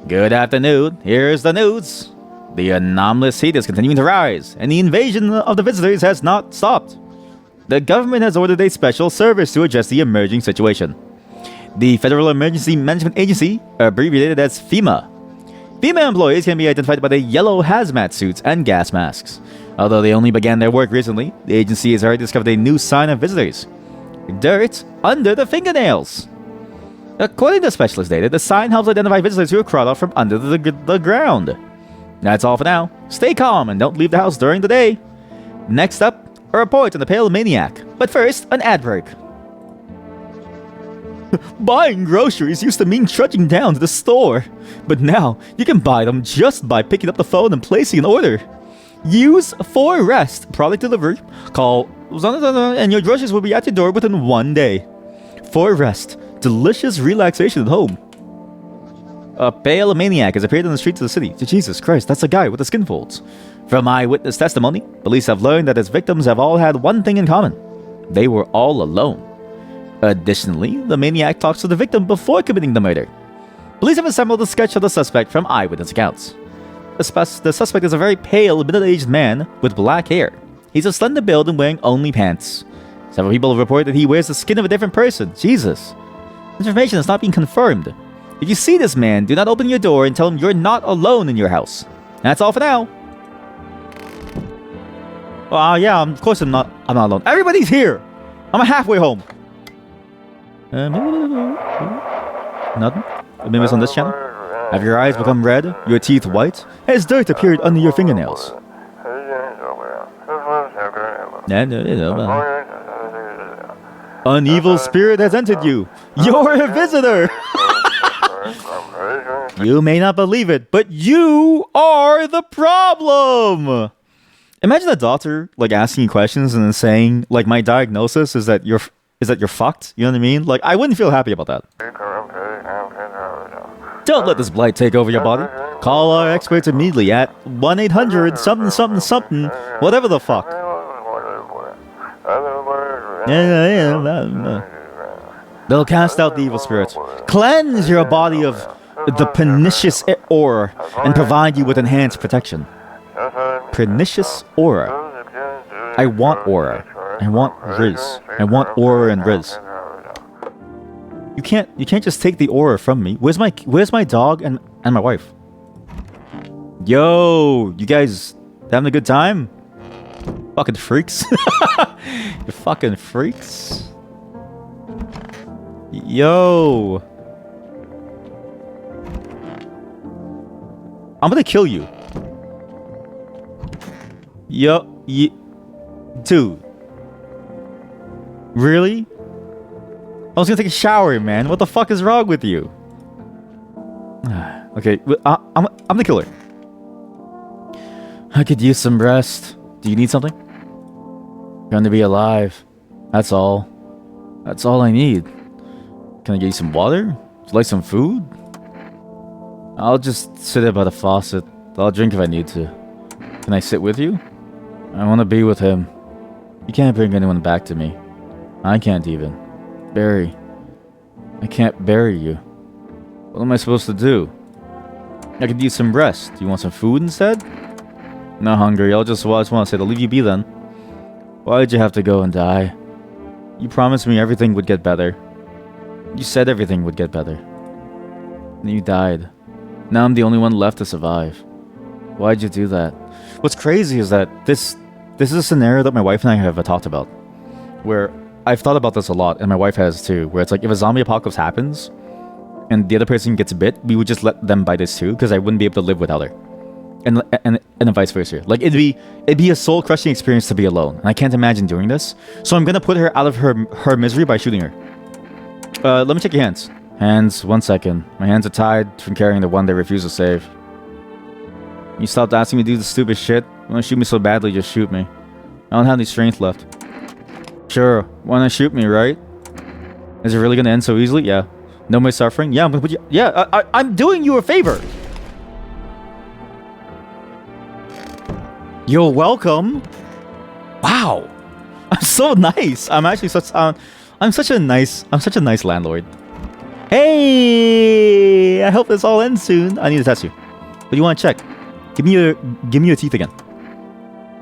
Good afternoon. Here's the news. The anomalous heat is continuing to rise, and the invasion of the visitors has not stopped. The government has ordered a special service to address the emerging situation. The Federal Emergency Management Agency, abbreviated as FEMA. FEMA employees can be identified by the yellow hazmat suits and gas masks. Although they only began their work recently, the agency has already discovered a new sign of visitors. Dirt under the fingernails. According to specialist data, the sign helps identify visitors who have crawled out from under the ground. That's all for now. Stay calm and don't leave the house during the day. Next up, a report on the Pale Maniac. But first, an ad break. Buying groceries used to mean trudging down to the store. But now, you can buy them just by picking up the phone and placing an order. Use 4Rest product delivery. Call and your groceries will be at your door within 1 day. 4Rest. Delicious relaxation at home. A pale maniac has appeared in the streets of the city. Jesus Christ, that's a guy with the skin folds. From eyewitness testimony, police have learned that his victims have all had one thing in common. They were all alone. Additionally, the maniac talks to the victim before committing the murder. Police have assembled a sketch of the suspect from eyewitness accounts. The suspect is a very pale, middle-aged man with black hair. He's a slender build and wearing only pants. Several people have reported that he wears the skin of a different person. Jesus. This information is not being confirmed. If you see this man, do not open your door and tell him you're not alone in your house. And that's all for now. Yeah, of course I'm not alone. Everybody's here. I'm halfway home. Nothing? Maybe it's on this channel? Have your eyes become red? Your teeth white? Has dirt appeared under your fingernails? An evil spirit has entered you. You're a visitor. You may not believe it, but you are the problem. Imagine a doctor like asking you questions and then saying like my diagnosis is that you're fucked. You know what I mean? Like I wouldn't feel happy about that. Don't let this blight take over your body. Call our experts immediately at 1-800 something something something whatever the fuck. They'll cast out the evil spirits, cleanse your body of the pernicious aura, and provide you with enhanced protection. Pernicious aura. I want aura. I want Riz. I want aura and Riz. You can't just take the aura from me. Where's my dog and my wife? Yo, you guys having a good time? Fucking freaks. You fucking freaks. Yo. I'm gonna kill you. Yo, dude. Really? I was gonna take a shower, man. What the fuck is wrong with you? Okay, I'm the killer. I could use some rest. Do you need something? Going to be alive. That's all. That's all I need. Can I get you some water? Would you like some food? I'll just sit there by the faucet. I'll drink if I need to. Can I sit with you? I want to be with him. You can't bring anyone back to me. I can't even. Bury. I can't bury you. What am I supposed to do? I could use some rest. Do you want some food instead? Not hungry. I just want to say, I'll leave you be then. Why'd you have to go and die? You promised me everything would get better. You said everything would get better. And you died. Now I'm the only one left to survive. Why'd you do that? What's crazy is that this is a scenario that my wife and I have talked about. Where I've thought about this a lot, and my wife has too. Where it's like, if a zombie apocalypse happens, and the other person gets bit, we would just let them bite us too, because I wouldn't be able to live without her. And vice versa. Like it'd be a soul crushing experience to be alone, and I can't imagine doing this. So I'm gonna put her out of her misery by shooting her. Let me check your hands. Hands. 1 second. My hands are tied from carrying the one they refuse to save. You stopped asking me to do the stupid shit. You want to shoot me so badly, just shoot me. I don't have any strength left. Sure. Wanna shoot me, right? Is it really gonna end so easily? Yeah. No more suffering? Yeah, I'm gonna put you. Yeah, I'm doing you a favor. You're welcome. Wow, I'm so nice. I'm actually such. I'm such a nice landlord. Hey, I hope this all ends soon. I need to test you. But you want to check? Give me your teeth again.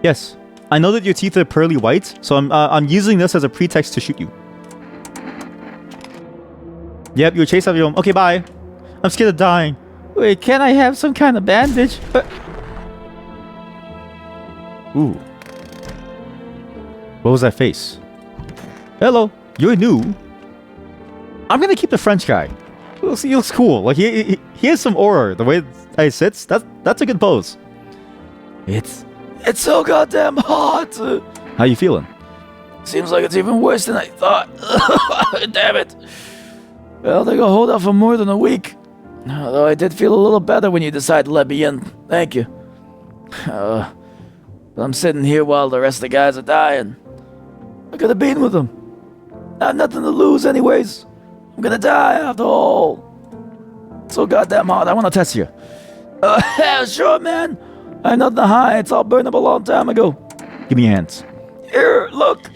Yes, I know that your teeth are pearly white, so I'm using this as a pretext to shoot you. Yep, you were chased out of your home. Okay, bye. I'm scared of dying. Wait, can I have some kind of bandage? Ooh. What was that face? Hello, you're new. I'm gonna keep the French guy. He looks cool. Like he has some aura. The way he sits, that's a good pose. It's so goddamn hot. How you feeling? Seems like it's even worse than I thought. Damn it. Well, they will hold out for more than a week. Although I did feel a little better when you decided to let me in. Thank you. But I'm sitting here while the rest of the guys are dying. I could have been with them. I have nothing to lose anyways. I'm gonna die after all. So goddamn hard, I wanna test you. Yeah, sure, man. I have nothing to hide. It's all burned up a long time ago. Give me your hands. Here, look.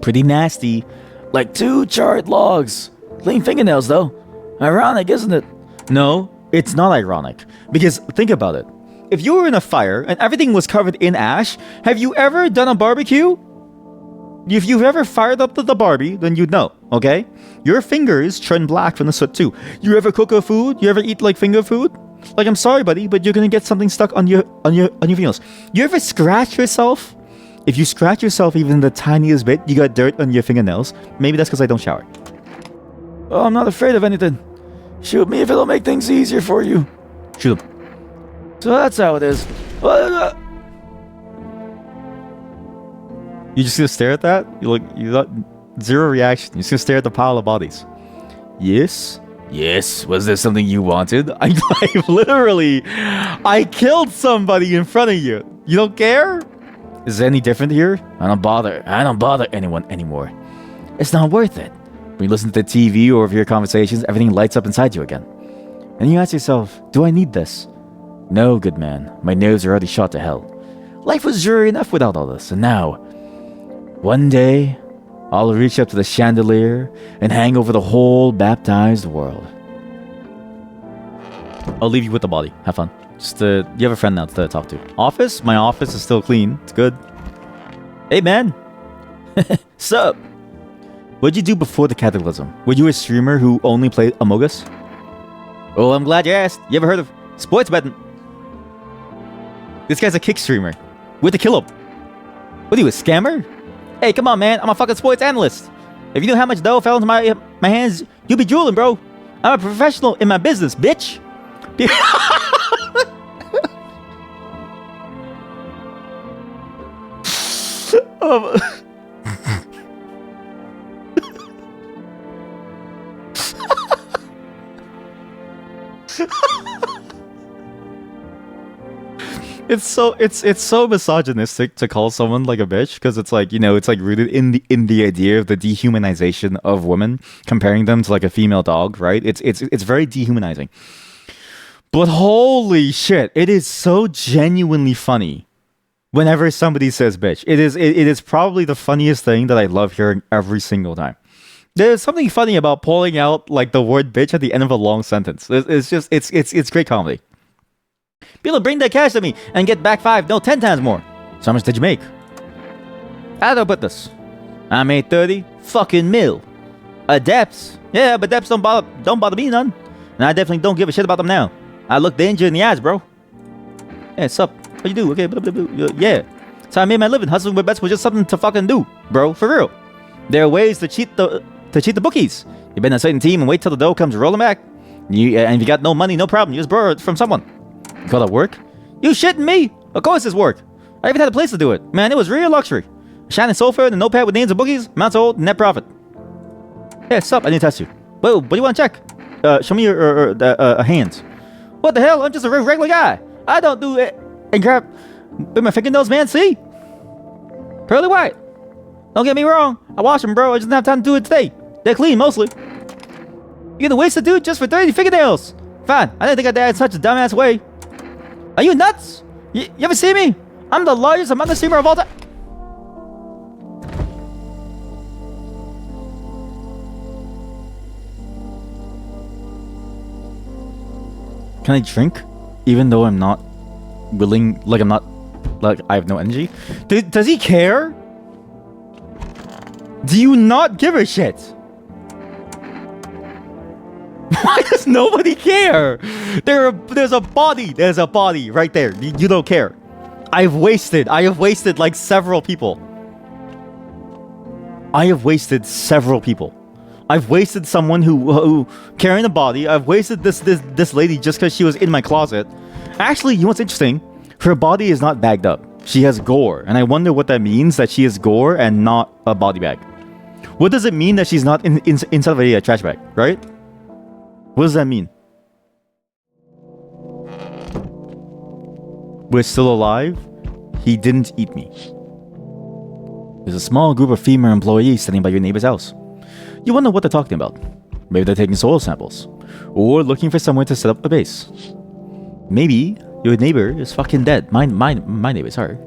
Pretty nasty. Like 2 charred logs. Clean fingernails, though. Ironic, isn't it? No, it's not ironic. Because think about it. If you were in a fire and everything was covered in ash, have you ever done a barbecue? If you've ever fired up the Barbie, then you'd know, okay? Your fingers turn black from the soot too. You ever cook a food? You ever eat like finger food? Like, I'm sorry, buddy, but you're gonna get something stuck on your fingers. You ever scratch yourself? If you scratch yourself even the tiniest bit, you got dirt on your fingernails. Maybe that's because I don't shower. Oh, I'm not afraid of anything. Shoot me if it'll make things easier for you. Shoot him. So that's how it is. You just gonna stare at that? You got zero reaction. You're just gonna stare at the pile of bodies. Yes? Yes? Was there something you wanted? I killed somebody in front of you. You don't care? Is it any different here? I don't bother anyone anymore. It's not worth it. When you listen to the TV or hear conversations, everything lights up inside you again. And you ask yourself, do I need this? No, good man. My nerves are already shot to hell. Life was dreary enough without all this, and now, one day, I'll reach up to the chandelier and hang over the whole baptized world. I'll leave you with the body. Have fun. Just you have a friend now to talk to. Office? My office is still clean. It's good. Hey, man. Sup? What'd you do before the Cataclysm? Were you a streamer who only played Among Us? Oh, I'm glad you asked. You ever heard of sports betting? This guy's a kick streamer. Where'd to kill him? What are you, a scammer? Hey, come on, man. I'm a fucking sports analyst. If you knew how much dough fell into my hands, you'd be drooling, bro. I'm a professional in my business, bitch. It's so misogynistic to call someone like a bitch, because it's like, you know, it's like rooted in the idea of the dehumanization of women, comparing them to like a female dog, right? It's very dehumanizing. But holy shit, it is so genuinely funny whenever somebody says bitch. It is probably the funniest thing that I love hearing every single time. There's something funny about pulling out like the word bitch at the end of a long sentence. It's great comedy. People bring their cash to me and get back 5, no 10 times more. So how much did you make? How do I put this? I made 30 fucking mil. Adepts. Yeah, but adepts don't bother me none. And I definitely don't give a shit about them now. I look danger in the eyes, bro. Hey, sup? What you do? Okay, blah, blah, blah. Yeah. So I made my living. Hustling with bets was just something to fucking do, bro. For real. There are ways to cheat the bookies. You bet on a certain team and wait till the dough comes rolling back. And if you got no money, no problem. You just borrow it from someone. You call that work? You shitting me? Of course it's work. I even had a place to do it. Man, it was real luxury. A shining sofa and a notepad with names of bookies, amounts old, net profit. Hey, sup? I need to test you. Whoa, what do you want to check? Show me your hands. What the hell? I'm just a regular guy. I don't do it. And grab with my fingernails, man. See? Pearly white. Don't get me wrong. I wash them, bro. I just don't have time to do it today. They're clean, mostly. You're gonna waste a dude just for 30 fingernails. Fine. I didn't think I'd die in such a dumbass way. Are you nuts? You ever see me? I'm the largest Among Us streamer of all time. Can I drink? Even though I'm not willing, like I have no energy? Does he care? Do you not give a shit? Why does nobody care? There's a body right there. You don't care. I have wasted like several people. I've wasted someone who carrying a body. I've wasted this lady just because she was in my closet. Actually, you know what's interesting? Her body is not bagged up. She has gore, and I wonder what that means, that she has gore and not a body bag. What does it mean that she's not inside of a trash bag, right? What does that mean? We're still alive? He didn't eat me. There's a small group of female employees standing by your neighbor's house. You wonder what they're talking about. Maybe they're taking soil samples. Or looking for somewhere to set up a base. Maybe your neighbor is fucking dead. My neighbor's her.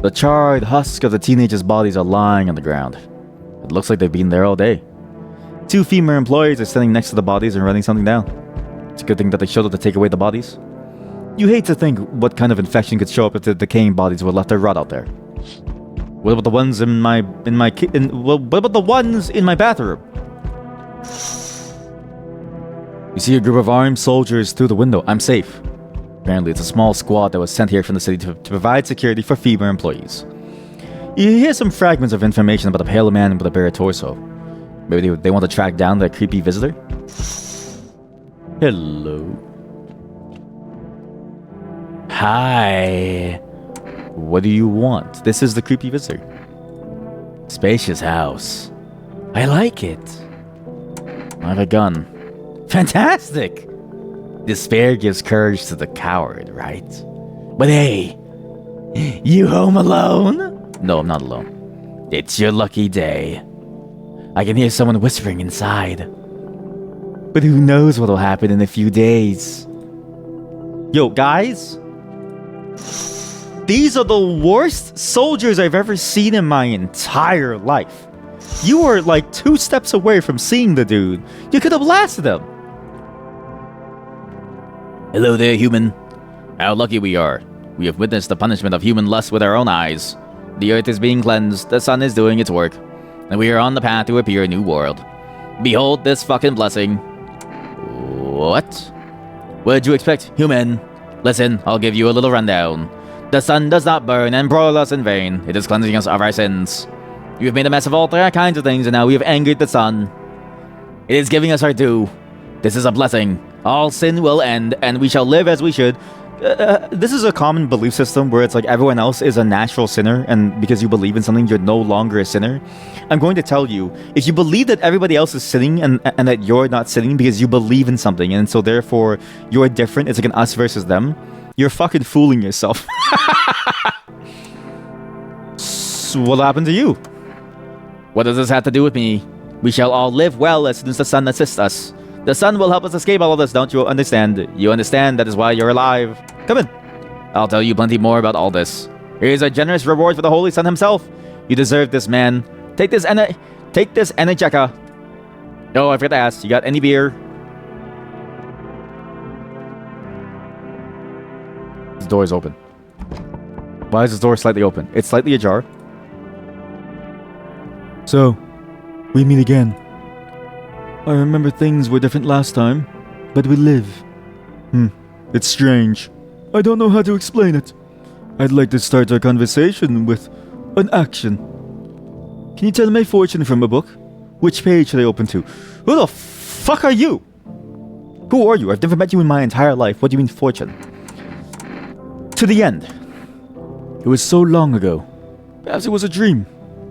The charred husks of the teenagers' bodies are lying on the ground. It looks like they've been there all day. 2 female employees are standing next to the bodies and writing something down. It's a good thing that they showed up to take away the bodies. You hate to think what kind of infection could show up if the decaying bodies were left to rot out there. What about the ones what about the ones in my bathroom? You see a group of armed soldiers through the window. I'm safe. Apparently, it's a small squad that was sent here from the city to provide security for female employees. You hear some fragments of information about a pale man with a bare torso. Maybe they want to track down that creepy visitor? Hello. Hi. What do you want? This is the creepy visitor. Spacious house. I like it. I have a gun. Fantastic! Despair gives courage to the coward, right? But hey, you home alone? No, I'm not alone. It's your lucky day. I can hear someone whispering inside. But who knows what'll happen in a few days? Yo, guys. These are the worst soldiers I've ever seen in my entire life. You were like 2 steps away from seeing the dude. You could have blasted him. Hello there, human. How lucky we are. We have witnessed the punishment of human lust with our own eyes. The earth is being cleansed, the sun is doing its work, and we are on the path to appear a new world. Behold this fucking blessing. What? What did you expect, human? Listen, I'll give you a little rundown. The sun does not burn and broil us in vain. It is cleansing us of our sins. You have made a mess of all kinds of things, and now we have angered the sun. It is giving us our due. This is a blessing. All sin will end, and we shall live as we should. This is a common belief system where it's like everyone else is a natural sinner, and because you believe in something, you're no longer a sinner. I'm going to tell you, if you believe that everybody else is sinning and that you're not sinning because you believe in something, and so therefore you're different, it's like an us versus them, you're fucking fooling yourself. So what happened to you? What does this have to do with me? We shall all live well as soon as the sun assists us. The sun will help us escape all of this, don't you understand? You understand, that is why you're alive. Come in. I'll tell you plenty more about all this. Here's a generous reward for the Holy Sun himself. You deserve this, man. Take this Energica. Oh, I forgot to ask, you got any beer? This door is open. Why is this door slightly open? It's slightly ajar. So, we meet again. I remember things were different last time, but we live. It's strange. I don't know how to explain it. I'd like to start our conversation with an action. Can you tell my fortune from a book? Which page should I open to? Who the fuck are you? Who are you? I've never met you in my entire life. What do you mean fortune? To the end. It was so long ago. Perhaps it was a dream.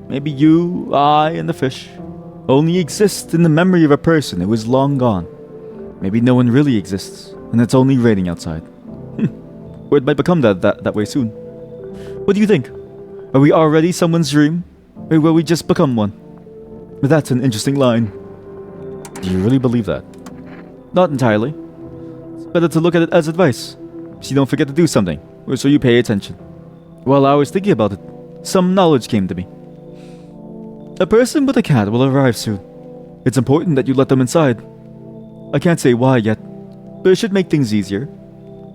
Maybe you, I, and the fish only exist in the memory of a person who is long gone. Maybe no one really exists, and it's only raining outside. Or it might become that way soon. What do you think? Are we already someone's dream? Or will we just become one? That's an interesting line. Do you really believe that? Not entirely. It's better to look at it as advice, so you don't forget to do something, or so you pay attention. While I was thinking about it, some knowledge came to me. A person with a cat will arrive soon. It's important that you let them inside. I can't say why yet, but it should make things easier.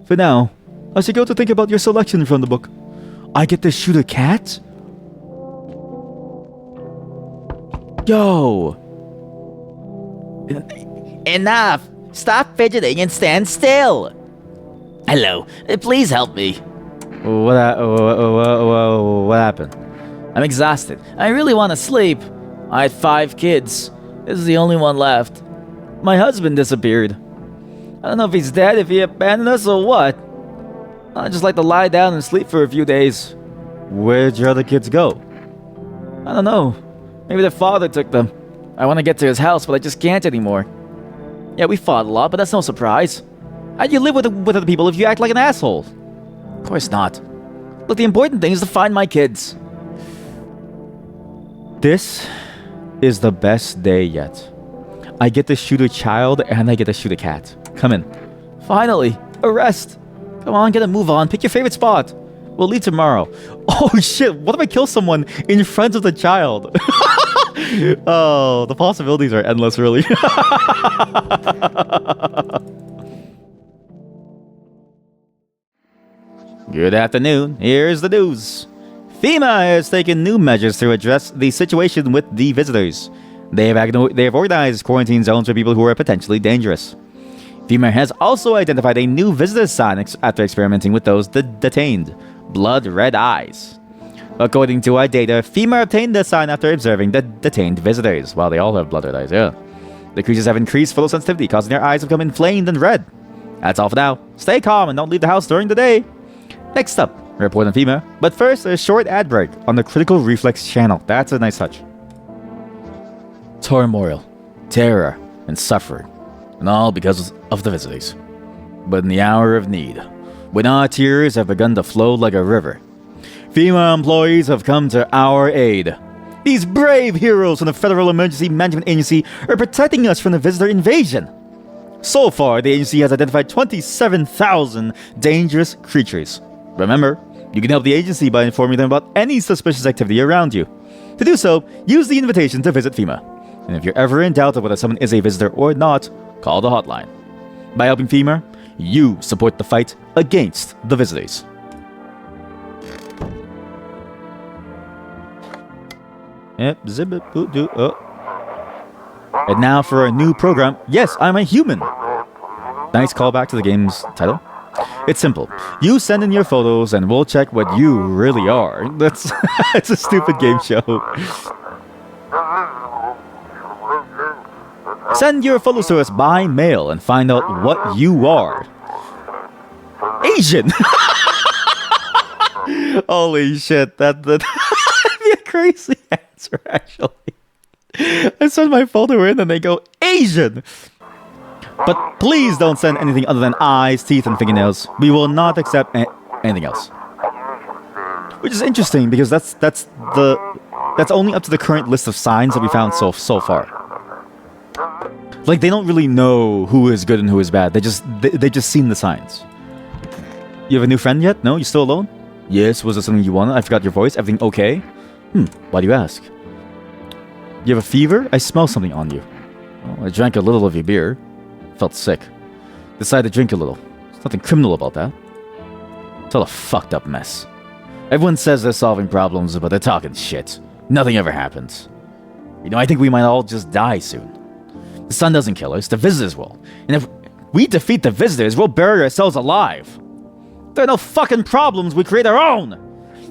For now, I should go to think about your selection from the book. I get to shoot a cat? Yo! Enough! Stop fidgeting and stand still! Hello, please help me. What happened? I'm exhausted. I really want to sleep. I had 5 kids. This is the only one left. My husband disappeared. I don't know if he's dead, if he abandoned us, or what. I'd just like to lie down and sleep for a few days. Where'd your other kids go? I don't know. Maybe their father took them. I want to get to his house, but I just can't anymore. Yeah, we fought a lot, but that's no surprise. How'd you live with other people if you act like an asshole? Of course not. Look, the important thing is to find my kids. This is the best day yet. I get to shoot a child and I get to shoot a cat. Come in. Finally, a rest. Come on, get a move on. Pick your favorite spot. We'll leave tomorrow. Oh shit, what if I kill someone in front of the child? Oh, the possibilities are endless, really. Good afternoon. Here's the news. FEMA has taken new measures to address the situation with the visitors. They have organized quarantine zones for people who are potentially dangerous. FEMA has also identified a new visitor sign after experimenting with those detained. Blood red eyes. According to our data, FEMA obtained the sign after observing the detained visitors. Wow, they all have blood red eyes, yeah. The creatures have increased photosensitivity, causing their eyes to become inflamed and red. That's all for now. Stay calm and don't leave the house during the day. Next up, a report on FEMA. But first, a short ad break on the Critical Reflex channel. That's a nice touch. Turmoil, terror, and suffering. And all because of the visitors. But in the hour of need, when our tears have begun to flow like a river, FEMA employees have come to our aid. These brave heroes from the Federal Emergency Management Agency are protecting us from the visitor invasion. So far, the agency has identified 27,000 dangerous creatures. Remember, you can help the agency by informing them about any suspicious activity around you. To do so, use the invitation to visit FEMA. And if you're ever in doubt of whether someone is a visitor or not, call the hotline. By helping FEMA, you support the fight against the visitors. Yep, zip it, boot, do, oh. And now for a new program. Yes, I'm a human. Nice callback to the game's title. It's simple. You send in your photos and we'll check what you really are. That's it's a stupid game show. Send your photos to us by mail and find out what you are. Asian! Holy shit, that'd be a crazy answer, actually. I send my photo in and they go, Asian! But please don't send anything other than eyes, teeth, and fingernails. We will not accept anything else. Which is interesting because that's only up to the current list of signs that we found so far. Like, they don't really know who is good and who is bad. They just seen the signs. You have a new friend yet? No? You still alone? Yes. Was there something you wanted? I forgot your voice. Everything okay? Why do you ask? You have a fever? I smell something on you. Oh, I drank a little of your beer. Felt sick. Decided to drink a little. There's nothing criminal about that. It's all a fucked up mess. Everyone says they're solving problems, but they're talking shit. Nothing ever happens. You know, I think we might all just die soon. The sun doesn't kill us, the visitors will. And if we defeat the visitors, we'll bury ourselves alive. There are no fucking problems, we create our own.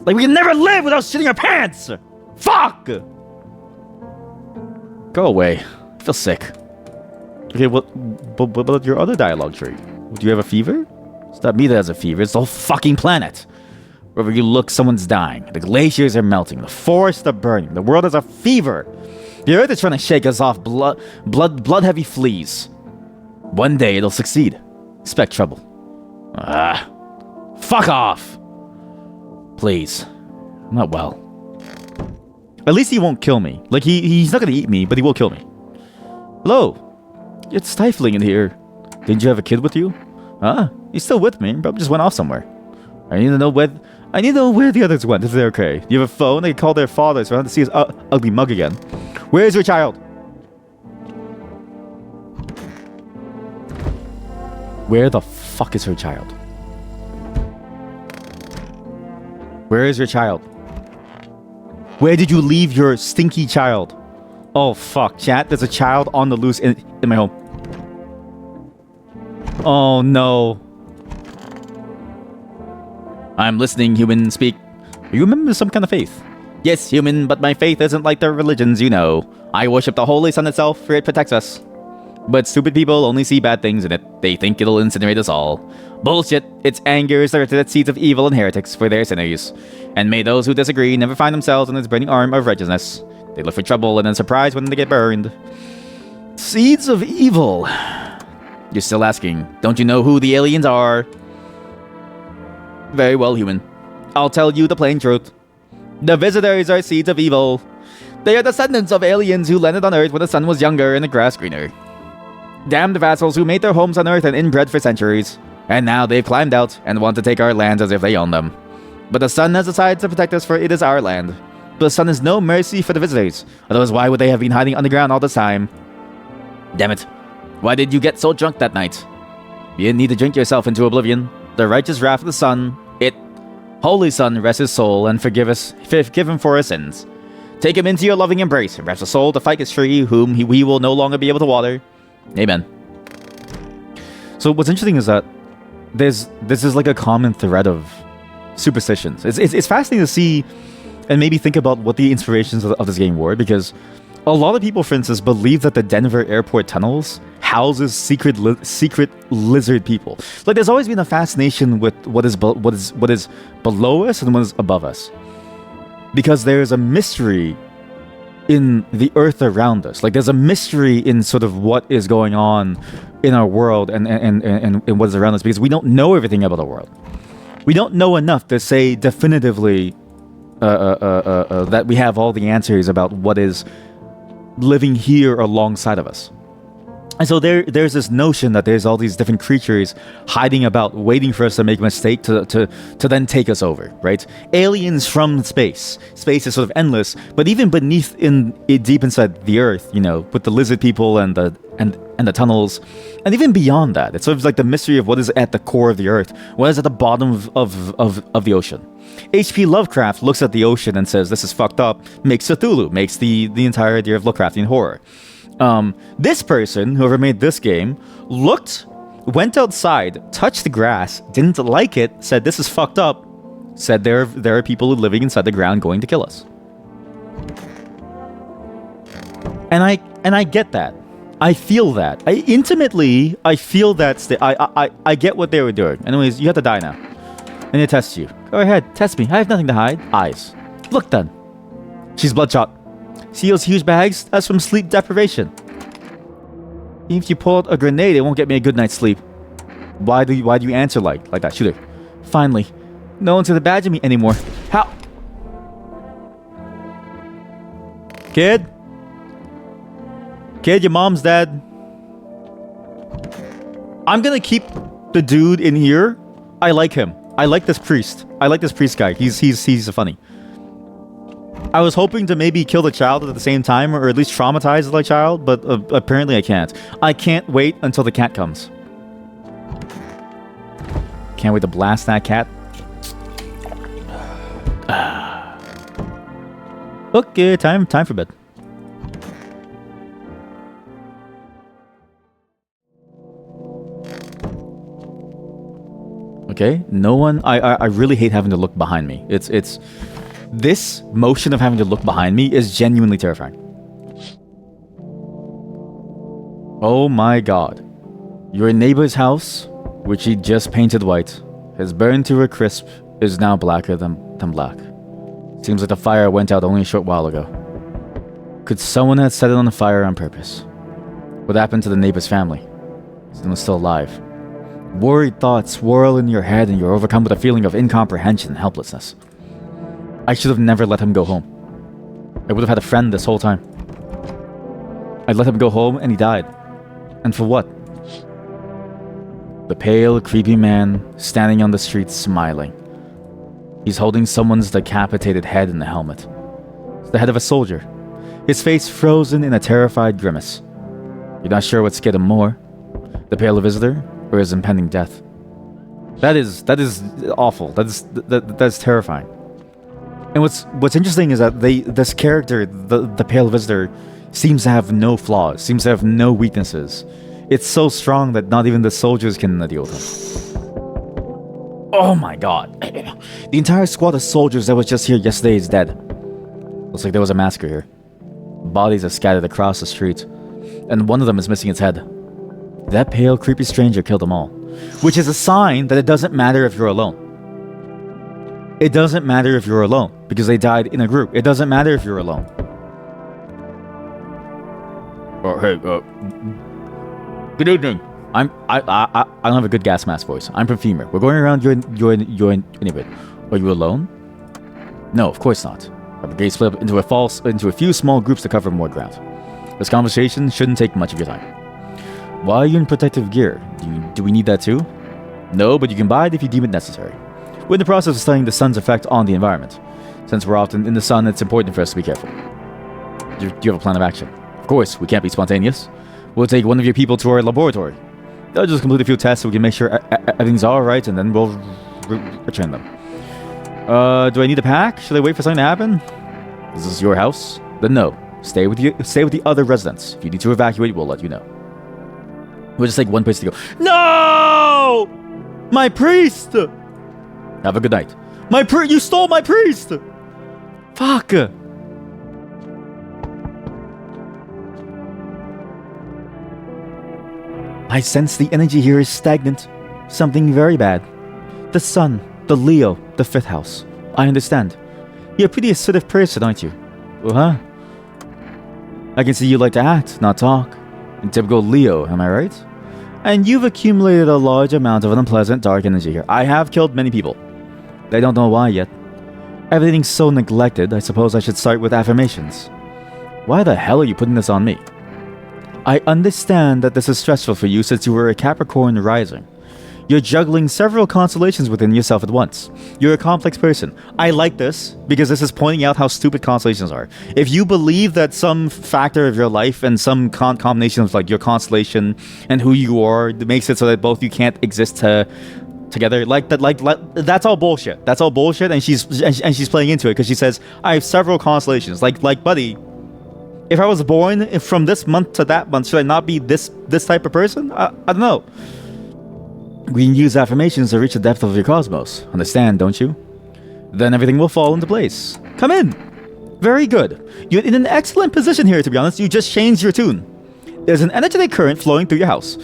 Like, we can never live without shitting our pants. Fuck! Go away. I feel sick. Okay, what about your other dialogue tree? Do you have a fever? It's not me that has a fever, it's the whole fucking planet. Wherever you look, someone's dying. The glaciers are melting, the forests are burning, the world has a fever. The earth is trying to shake us off blood-heavy fleas. One day it'll succeed. Expect trouble. Fuck off! Please. I'm not well. At least he won't kill me. Like, he's not gonna eat me, but he will kill me. Hello? It's stifling in here. Didn't you have a kid with you? He's still with me, but just went off somewhere. I need to know where the others went, if they're okay. You have a phone? They can call their father, so I don't have to see his ugly mug again. Where's your child? Where the fuck is her child? Where is your child? Where did you leave your stinky child? Oh fuck, chat, there's a child on the loose in my home. Oh no. I'm listening, human, speak. You remember some kind of faith? Yes, human, but my faith isn't like the religions you know. I worship the Holy Sun itself, for it protects us. But stupid people only see bad things in it. They think it'll incinerate us all. Bullshit. Its anger is directed at seeds of evil and heretics for their sinners. And may those who disagree never find themselves on its burning arm of righteousness. They look for trouble and then surprised when they get burned. Seeds of evil. You're still asking, don't you know who the aliens are? Very well, human. I'll tell you the plain truth. The visitors are seeds of evil. They are descendants of aliens who landed on Earth when the sun was younger and the grass greener. Damned vassals who made their homes on Earth and inbred for centuries. And now they've climbed out and want to take our lands as if they own them. But the sun has decided to protect us, for it is our land. The sun has no mercy for the visitors. Otherwise, why would they have been hiding underground all this time? Damn it. Why did you get so drunk that night? You didn't need to drink yourself into oblivion. The righteous wrath of the sun, Holy Sun, rest his soul and forgive him for his sins. Take him into your loving embrace and rest the soul to fight his tree, whom we will no longer be able to water. Amen. So what's interesting is that this is like a common thread of superstitions. It's fascinating to see and maybe think about what the inspirations of this game were, because a lot of people, for instance, believe that the Denver airport tunnels houses secret lizard people. Like, there's always been a fascination with what is below us and what is above us, because there's a mystery in the earth around us. Like, there's a mystery in sort of what is going on in our world and what is around us, because we don't know everything about the world. We don't know enough to say definitively that we have all the answers about what is living here alongside of us. And so there's this notion that there's all these different creatures hiding about, waiting for us to make a mistake to then take us over, right? Aliens from space. Space is sort of endless, but even beneath deep inside the earth, you know, with the lizard people and the tunnels, and even beyond that, it's sort of like the mystery of what is at the core of the earth, what is at the bottom of the ocean. H.P. Lovecraft looks at the ocean and says, "This is fucked up," makes Cthulhu, makes the entire idea of Lovecraftian horror. This person, whoever made this game, went outside, touched the grass, didn't like it, said this is fucked up, said there are people living inside the ground going to kill us. And I get that. I feel that. I feel that. I get what they were doing. Anyways, you have to die now. I need to test you. Go ahead, test me. I have nothing to hide. Eyes. Look then. She's bloodshot. See those huge bags? That's from sleep deprivation. Even if you pull out a grenade, it won't get me a good night's sleep. Why do you answer like that? Shoot her. Finally, no one's gonna badger me anymore. How? Kid, your mom's dead. I'm gonna keep the dude in here. I like him. I like this priest. I like this priest guy. He's funny. I was hoping to maybe kill the child at the same time, or at least traumatize the child, but apparently I can't. I can't wait until the cat comes. Can't wait to blast that cat. Okay, time for bed. Okay, no one. I really hate having to look behind me. It's this motion of having to look behind me is genuinely terrifying. Oh my god. Your neighbor's house, which he just painted white, has burned to a crisp, is now blacker than black. Seems like the fire went out only a short while ago. Could someone have set it on fire on purpose? What happened to the neighbor's family? Is anyone still alive? Worried thoughts swirl in your head and you're overcome with a feeling of incomprehension and helplessness. I should have never let him go home. I would have had a friend this whole time. I let him go home and he died. And for what? The pale, creepy man standing on the street smiling. He's holding someone's decapitated head in the helmet. It's the head of a soldier. His face frozen in a terrified grimace. You're not sure what scared him more, the pale visitor or his impending death. That is awful. That's terrifying. And what's interesting is that this character, the pale visitor, seems to have no flaws, seems to have no weaknesses. It's so strong that not even the soldiers can deal with him. Oh my god. The entire squad of soldiers that was just here yesterday is dead. Looks like there was a massacre here. Bodies are scattered across the street, and one of them is missing its head. That pale, creepy stranger killed them all. Which is a sign that it doesn't matter if you're alone. It doesn't matter if you're alone, because they died in a group. It doesn't matter if you're alone. Oh, hey, good evening. I don't have a good gas mask voice. I'm from FEMA. We're going around your neighborhood. Are you alone? No, of course not. Our brigade split up into a few small groups to cover more ground. This conversation shouldn't take much of your time. Why are you in protective gear? Do we need that too? No, but you can buy it if you deem it necessary. We're in the process of studying the sun's effect on the environment. Since we're often in the sun, it's important for us to be careful. Do you have a plan of action? Of course, we can't be spontaneous. We'll take one of your people to our laboratory. They'll just complete a few tests so we can make sure everything's alright, and then we'll return them. Do I need a pack? Should I wait for something to happen? Is this your house? Then no. Stay with the other residents. If you need to evacuate, we'll let you know. We'll just take one place to go. No! My priest! Have a good night. You stole my priest! Fuck! I sense the energy here is stagnant. Something very bad. The sun, the Leo, the fifth house. I understand. You're a pretty assertive person, aren't you? Huh? I can see you like to act, not talk. In typical Leo, am I right? And you've accumulated a large amount of unpleasant dark energy here. I have killed many people. I don't know why yet. Everything's so neglected, I suppose I should start with affirmations. Why the hell are you putting this on me? I understand that this is stressful for you since you were a Capricorn rising. You're juggling several constellations within yourself at once. You're a complex person. I like this because this is pointing out how stupid constellations are. If you believe that some factor of your life and some combination of like your constellation and who you are makes it so that both you can't exist together, like that's all bullshit. That's all bullshit, and she's playing into it because she says I have several constellations. Like buddy, if I was born from this month to that month, should I not be this type of person? I don't know. We can use affirmations to reach the depth of your cosmos. Understand, don't you? Then everything will fall into place. Come in. Very good. You're in an excellent position here, to be honest. You just changed your tune. There's an energetic current flowing through your house.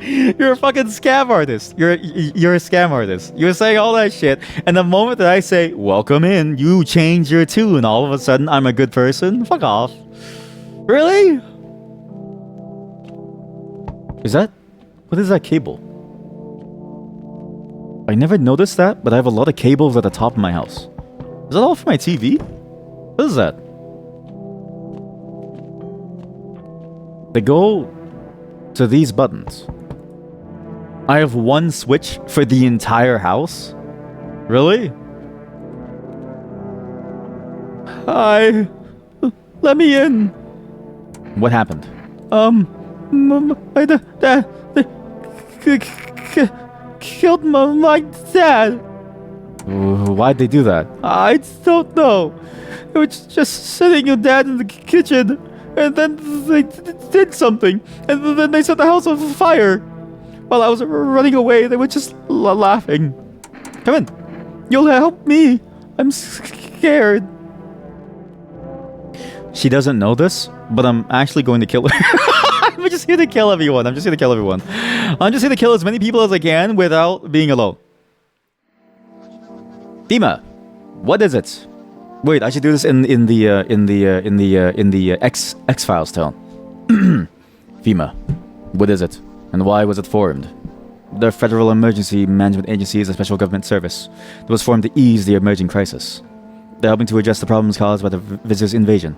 You're a fucking scam artist. You're a scam artist. You're saying all that shit, and the moment that I say, welcome in, you change your tune. All of a sudden, I'm a good person? Fuck off. Really? What is that cable? I never noticed that, but I have a lot of cables at the top of my house. Is that all for my TV? What is that? They go to these buttons. I have one switch for the entire house? Really? Hi. Let me in. What happened? My dad killed my dad. Why'd they do that? I don't know. They were just sitting your dad in the kitchen, and then they did something, and then they set the house on fire. While I was running away, they were just laughing. Come in. You'll help me. I'm scared. She doesn't know this, but I'm actually going to kill her. I'm just here to kill everyone. I'm just here to kill as many people as I can without being alone. FEMA, what is it? Wait, I should do this in the X-Files tone. FEMA, what is it, and why was it formed? The Federal Emergency Management Agency is a special government service that was formed to ease the emerging crisis. They're helping to address the problems caused by the visitors' invasion.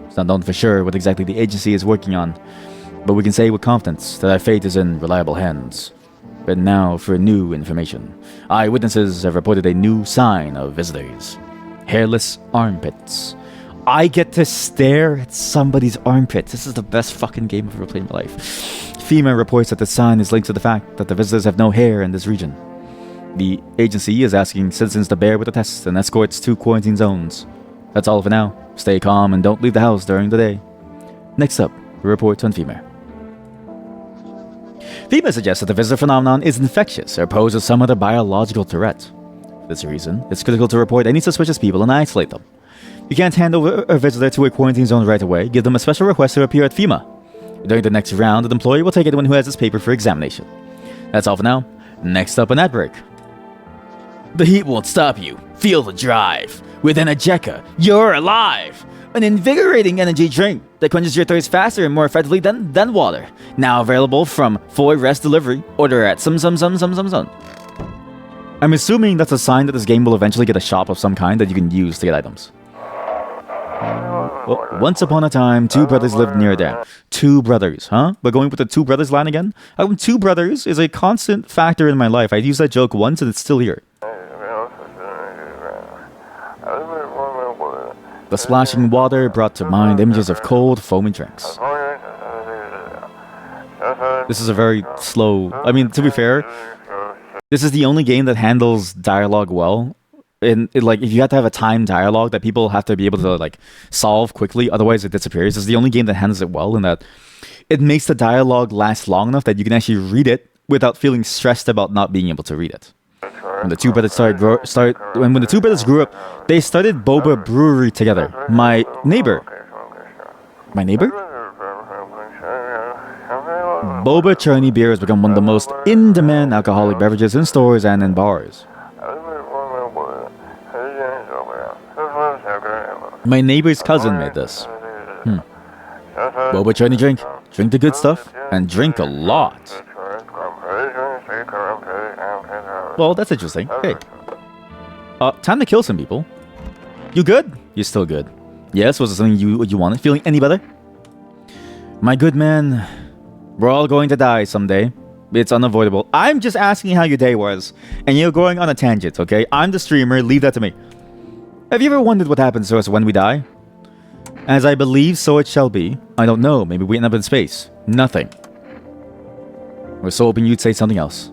It's not known for sure what exactly the agency is working on, but we can say with confidence that our fate is in reliable hands. But now for new information. Eyewitnesses have reported a new sign of visitors. Hairless armpits. I get to stare at somebody's armpits. This is the best fucking game I've ever played in my life. FEMA reports that the sign is linked to the fact that the visitors have no hair in this region. The agency is asking citizens to bear with the tests and escorts to quarantine zones. That's all for now. Stay calm and don't leave the house during the day. Next up, a report on FEMA. FEMA suggests that the visitor phenomenon is infectious or poses some other biological threat. For this reason, it's critical to report any suspicious people and isolate them. You can't hand over a visitor to a quarantine zone right away. Give them a special request to appear at FEMA. During the next round, the employee will take anyone who has this paper for examination. That's all for now. Next up, an ad break. The heat won't stop you. Feel the drive. With Energeca, you're alive. An invigorating energy drink that quenches your thirst faster and more effectively than water. Now available from Foy Rest Delivery. Order at some. I'm assuming that's a sign that this game will eventually get a shop of some kind that you can use to get items. Well, once upon a time, two brothers lived near there. Two brothers, huh? But going with the two brothers line again? Two brothers is a constant factor in my life. I used that joke once and it's still here. The splashing water brought to mind images of cold, foamy drinks. This is a very slow... I mean, to be fair, this is the only game that handles dialogue well. Like, if you have to have a timed dialogue that people have to be able to, like, solve quickly, otherwise it disappears. It's the only game that handles it well in that it makes the dialogue last long enough that you can actually read it without feeling stressed about not being able to read it. When the two brothers when the two brothers grew up, they started Boba Brewery together. My neighbor. Boba Cherny beer has become one of the most in-demand alcoholic beverages in stores and in bars. My neighbor's cousin made this. Boba Cherny drink. Drink the good stuff and drink a lot. Well, that's interesting. Okay. Time to kill some people. You good? You're still good. Yes, was it something you wanted? Feeling any better? My good man, we're all going to die someday. It's unavoidable. I'm just asking how your day was, and you're going on a tangent, okay? I'm the streamer, leave that to me. Have you ever wondered what happens to us when we die? As I believe, so it shall be. I don't know, maybe we end up in space. Nothing. We're so hoping you'd say something else.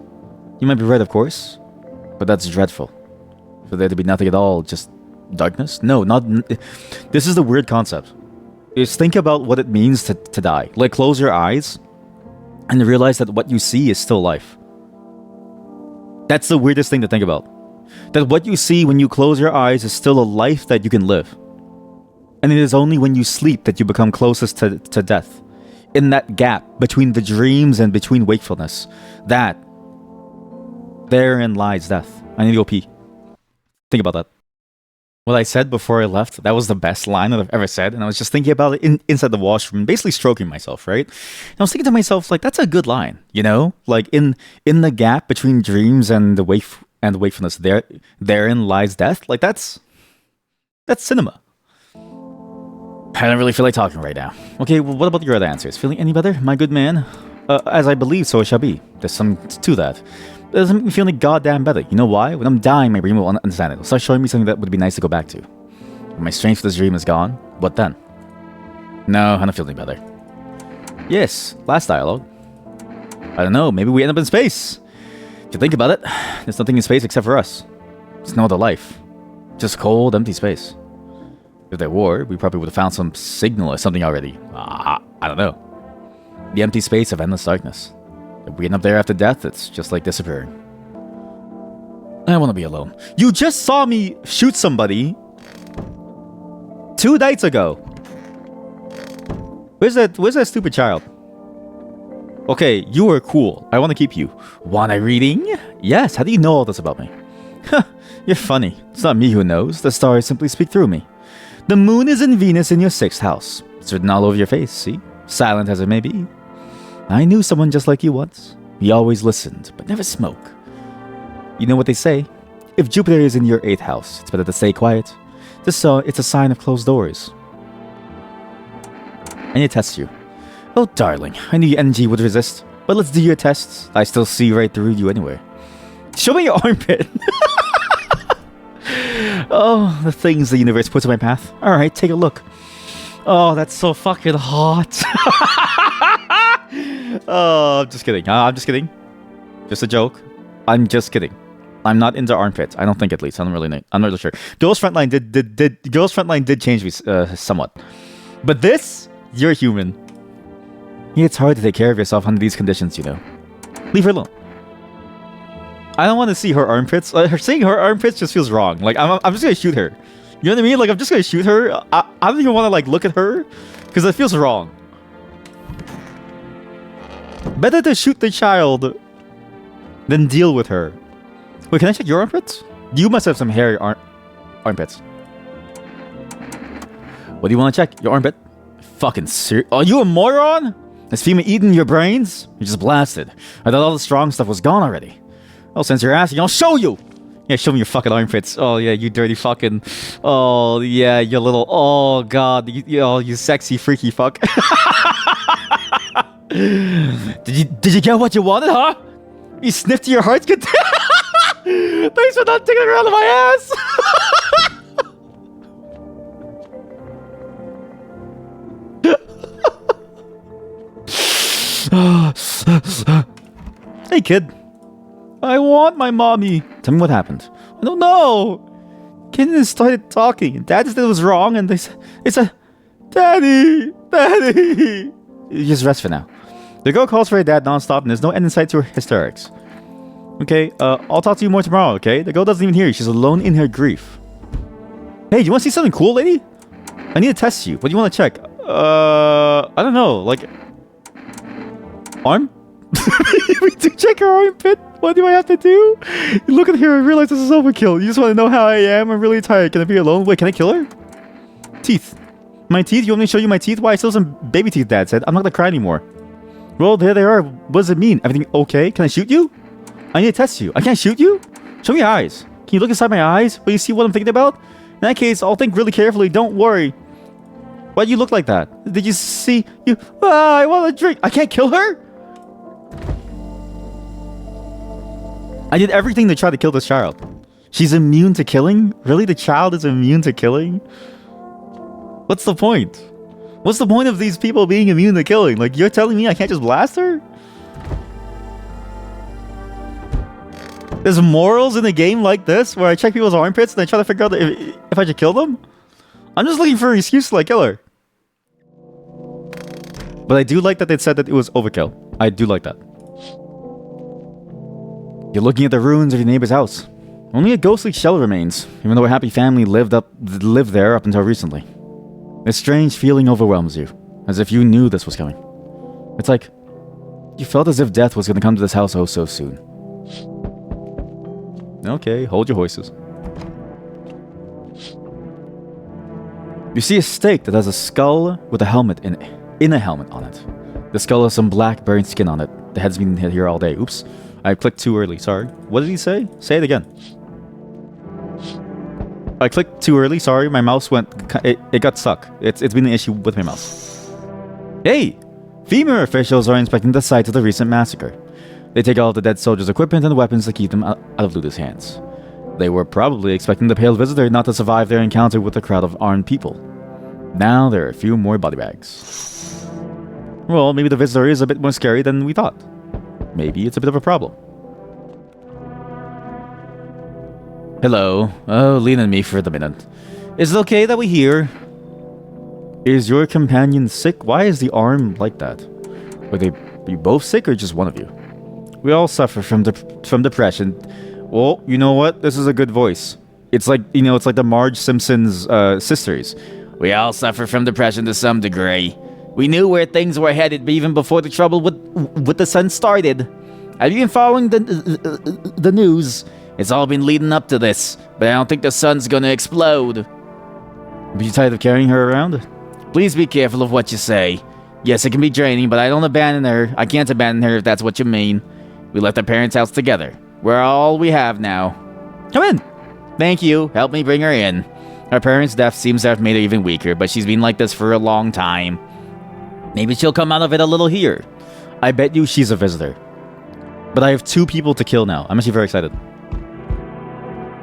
You might be right, of course, but that's dreadful. For there to be nothing at all, just darkness? No, not... This is the weird concept. Just think about what it means to die. Like, close your eyes and realize that what you see is still life. That's the weirdest thing to think about. That what you see when you close your eyes is still a life that you can live. And it is only when you sleep that you become closest to death. In that gap between the dreams and between wakefulness. Therein lies death. I need to go pee. Think about that. What I said before I left, that was the best line that I've ever said. And I was just thinking about it inside the washroom, basically stroking myself, right? And I was thinking to myself, like, that's a good line, you know? Like, in the gap between dreams and the wakefulness, therein lies death. Like, that's cinema. I don't really feel like talking right now. Okay, well, what about your other answers? Feeling any better, my good man? As I believe, so it shall be. There's something to that. It doesn't make me feel any goddamn better. You know why? When I'm dying, my brain will understand it. It'll start showing me something that would be nice to go back to. When my strength for this dream is gone, what then? No, I don't feel any better. Yes, last dialogue. I don't know, maybe we end up in space. If you think about it, there's nothing in space except for us. There's no other life. Just cold, empty space. If there were, we probably would have found some signal or something already. I don't know. The empty space of endless darkness. If we end up there after death, it's just like disappearing. I want to be alone. You just saw me shoot somebody 2 nights ago. Where's that stupid child? Okay, you are cool. I want to keep you. Want a reading? Yes, how do you know all this about me? You're funny. It's not me who knows. The stars simply speak through me. The moon is in Venus in your 6th house. It's written all over your face, see? Silent as it may be. I knew someone just like you once. He always listened, but never spoke. You know what they say? If Jupiter is in your 8th house, it's better to stay quiet. It's a sign of closed doors. I need to test you. Oh, darling, I knew your energy would resist. But let's do your tests. I still see right through you anyway. Show me your armpit. Oh, the things the universe puts in my path. Alright, take a look. Oh, that's so fucking hot. Oh, I'm just kidding. I'm just kidding. Just a joke. I'm just kidding. I'm not into armpits. I don't think, at least. I'm not really sure. Girls Frontline did change me somewhat. But this, you're human. It's hard to take care of yourself under these conditions, you know. Leave her alone. I don't want to see her armpits. Seeing her armpits just feels wrong. Like, I'm just gonna shoot her. You know what I mean? Like, I'm just gonna shoot her. I don't even want to, like, look at her. Because it feels wrong. Better to shoot the child than deal with her. Wait, can I check your armpits? You must have some hairy armpits. What do you want to check? Your armpit? Fucking serious? Are you a moron? Has FEMA eaten your brains? You're just blasted. I thought all the strong stuff was gone already. Oh, since you're asking, I'll show you! Yeah, show me your fucking armpits. Oh, yeah, you dirty fucking... Oh, yeah, you little... Oh, God. You sexy, freaky fuck. Did you get what you wanted, huh? You sniffed to your heart's content? Thanks for not taking around my ass! Hey, kid. I want my mommy. Tell me what happened. I don't know. Kid started talking, and Dad said it was wrong, and they said, Daddy, You just rest for now. The girl calls for her dad nonstop, and there's no end in sight to her hysterics. Okay, I'll talk to you more tomorrow, okay? The girl doesn't even hear you. She's alone in her grief. Hey, do you want to see something cool, lady? I need to test you. What do you want to check? I don't know, like... Arm? We do check her armpit. What do I have to do? You look at her and realize this is overkill. You just want to know how I am. I'm really tired. Can I be alone? Wait, can I kill her? Teeth. My teeth? You want me to show you my teeth? Why? I still have some baby teeth, Dad said. I'm not gonna cry anymore. Well, there they are. What does it mean? Everything okay? Can I shoot you? I need to test you. I can't shoot you? Show me your eyes. Can you look inside my eyes? Will you see what I'm thinking about? In that case, I'll think really carefully. Don't worry. Why do you look like that? Did you see? You? Ah, I want a drink. I can't kill her? I did everything to try to kill this child. She's immune to killing? Really? The child is immune to killing? What's the point? What's the point of these people being immune to killing? Like, you're telling me I can't just blast her? There's morals in a game like this where I check people's armpits and I try to figure out if I should kill them? I'm just looking for an excuse to like kill her. But I do like that they said that it was overkill. I do like that. You're looking at the ruins of your neighbor's house. Only a ghostly shell remains, even though a happy family lived there up until recently. A strange feeling overwhelms you, as if you knew this was coming. It's like you felt as if death was going to come to this house oh so soon. Okay, hold your horses. You see a stake that has a skull with a helmet in a helmet on it. The skull has some black burnt skin on it. The head's been hit here all day. Oops. I clicked too early, sorry. What did he say? Say it again. I clicked too early, sorry. My mouse it got stuck. It's been an issue with my mouse. Hey! FEMA officials are inspecting the site of the recent massacre. They take all of the dead soldiers' equipment and weapons to keep them out of looters' hands. They were probably expecting the pale visitor not to survive their encounter with a crowd of armed people. Now there are a few more body bags. Well, maybe the visitor is a bit more scary than we thought. Maybe it's a bit of a problem. Hello. Oh, lean on me for the minute. Is it okay that we hear? Is your companion sick? Why is the arm like that? Were you both sick or just one of you? We all suffer from depression. Well, you know what? This is a good voice. It's like, it's like the Marge Simpson's sisters. We all suffer from depression to some degree. We knew where things were headed even before the trouble with the sun started. Have you been following the news? It's all been leading up to this, but I don't think the sun's gonna explode. Are you tired of carrying her around? Please be careful of what you say. Yes, it can be draining, but I don't abandon her. I can't abandon her if that's what you mean. We left our parents' house together. We're all we have now. Come in. Thank you. Help me bring her in. Her parents' death seems to have made her even weaker, but she's been like this for a long time. Maybe she'll come out of it a little here. I bet you she's a visitor. But I have 2 people to kill now. I'm actually very excited.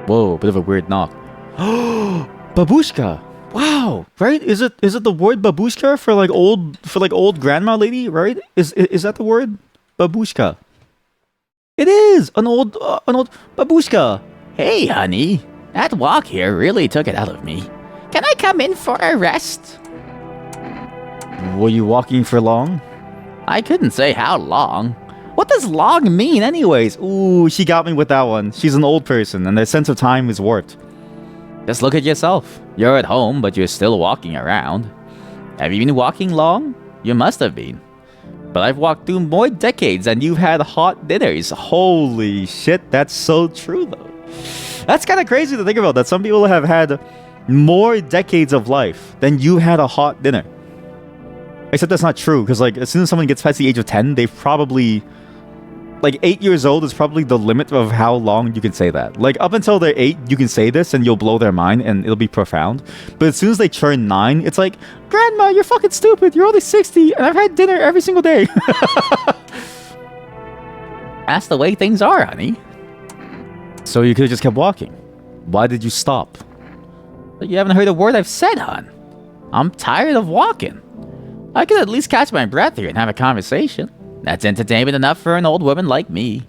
Whoa, bit of a weird knock. Babushka. Wow, right? Is it the word babushka for like old grandma lady, right? Is that the word? Babushka. It is an old babushka. Hey, honey. That walk here really took it out of me. Can I come in for a rest? Were you walking for long? I couldn't say how long. What does long mean anyways? Ooh, she got me with that one. She's an old person, and their sense of time is warped. Just look at yourself. You're at home, but you're still walking around. Have you been walking long? You must have been. But I've walked through more decades and you've had hot dinners. Holy shit, that's so true though. That's kind of crazy to think about, that some people have had more decades of life than you had a hot dinner. Except that's not true, because like as soon as someone gets past the age of 10, they've probably... Like 8 years old is probably the limit of how long you can say that. Like up until they're 8, you can say this and you'll blow their mind and it'll be profound. But as soon as they turn 9, it's like, Grandma, you're fucking stupid. You're only 60 and I've had dinner every single day. That's the way things are, honey. So you could have just kept walking. Why did you stop? You haven't heard a word I've said, hon. I'm tired of walking. I could at least catch my breath here and have a conversation. That's entertainment enough for an old woman like me.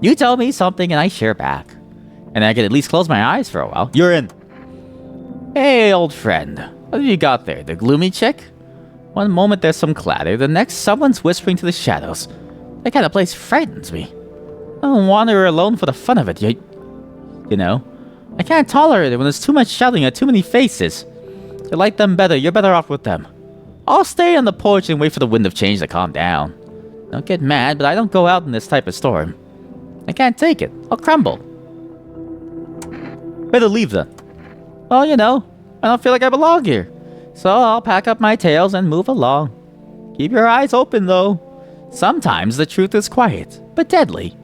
You tell me something and I share back. And I can at least close my eyes for a while. You're in. Hey, old friend. What have you got there? The gloomy chick? One moment there's some clatter, the next someone's whispering to the shadows. That kind of place frightens me. I don't wander alone for the fun of it. You know, I can't tolerate it when there's too much shouting at too many faces. You like them better, you're better off with them. I'll stay on the porch and wait for the wind of change to calm down. Don't get mad, but I don't go out in this type of storm. I can't take it. I'll crumble. Better leave then. Well, you know, I don't feel like I belong here. So I'll pack up my tails and move along. Keep your eyes open, though. Sometimes the truth is quiet, but deadly.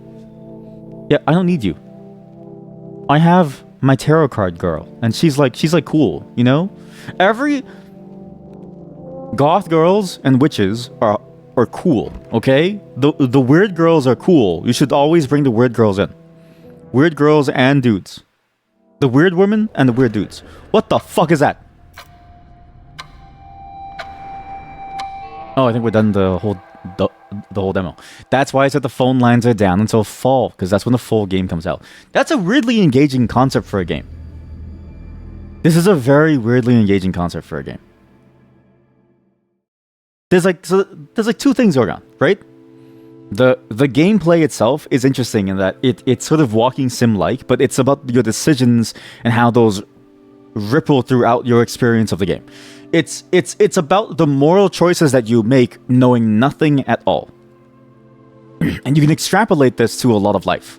Yeah, I don't need you. I have my tarot card girl, and she's like cool, you know? Every goth girls and witches are cool, okay? The weird girls are cool. You should always bring the weird girls in. Weird girls and dudes. The weird women and the weird dudes. What the fuck is that? Oh, I think we're done the whole demo. That's why I said the phone lines are down until fall, because that's when the full game comes out. That's a weirdly engaging concept for a game. This is a very weirdly engaging concept for a game. There's like two things going on, right? The gameplay itself is interesting in that it's sort of walking sim-like, but it's about your decisions and how those ripple throughout your experience of the game. It's about the moral choices that you make knowing nothing at all. And you can extrapolate this to a lot of life.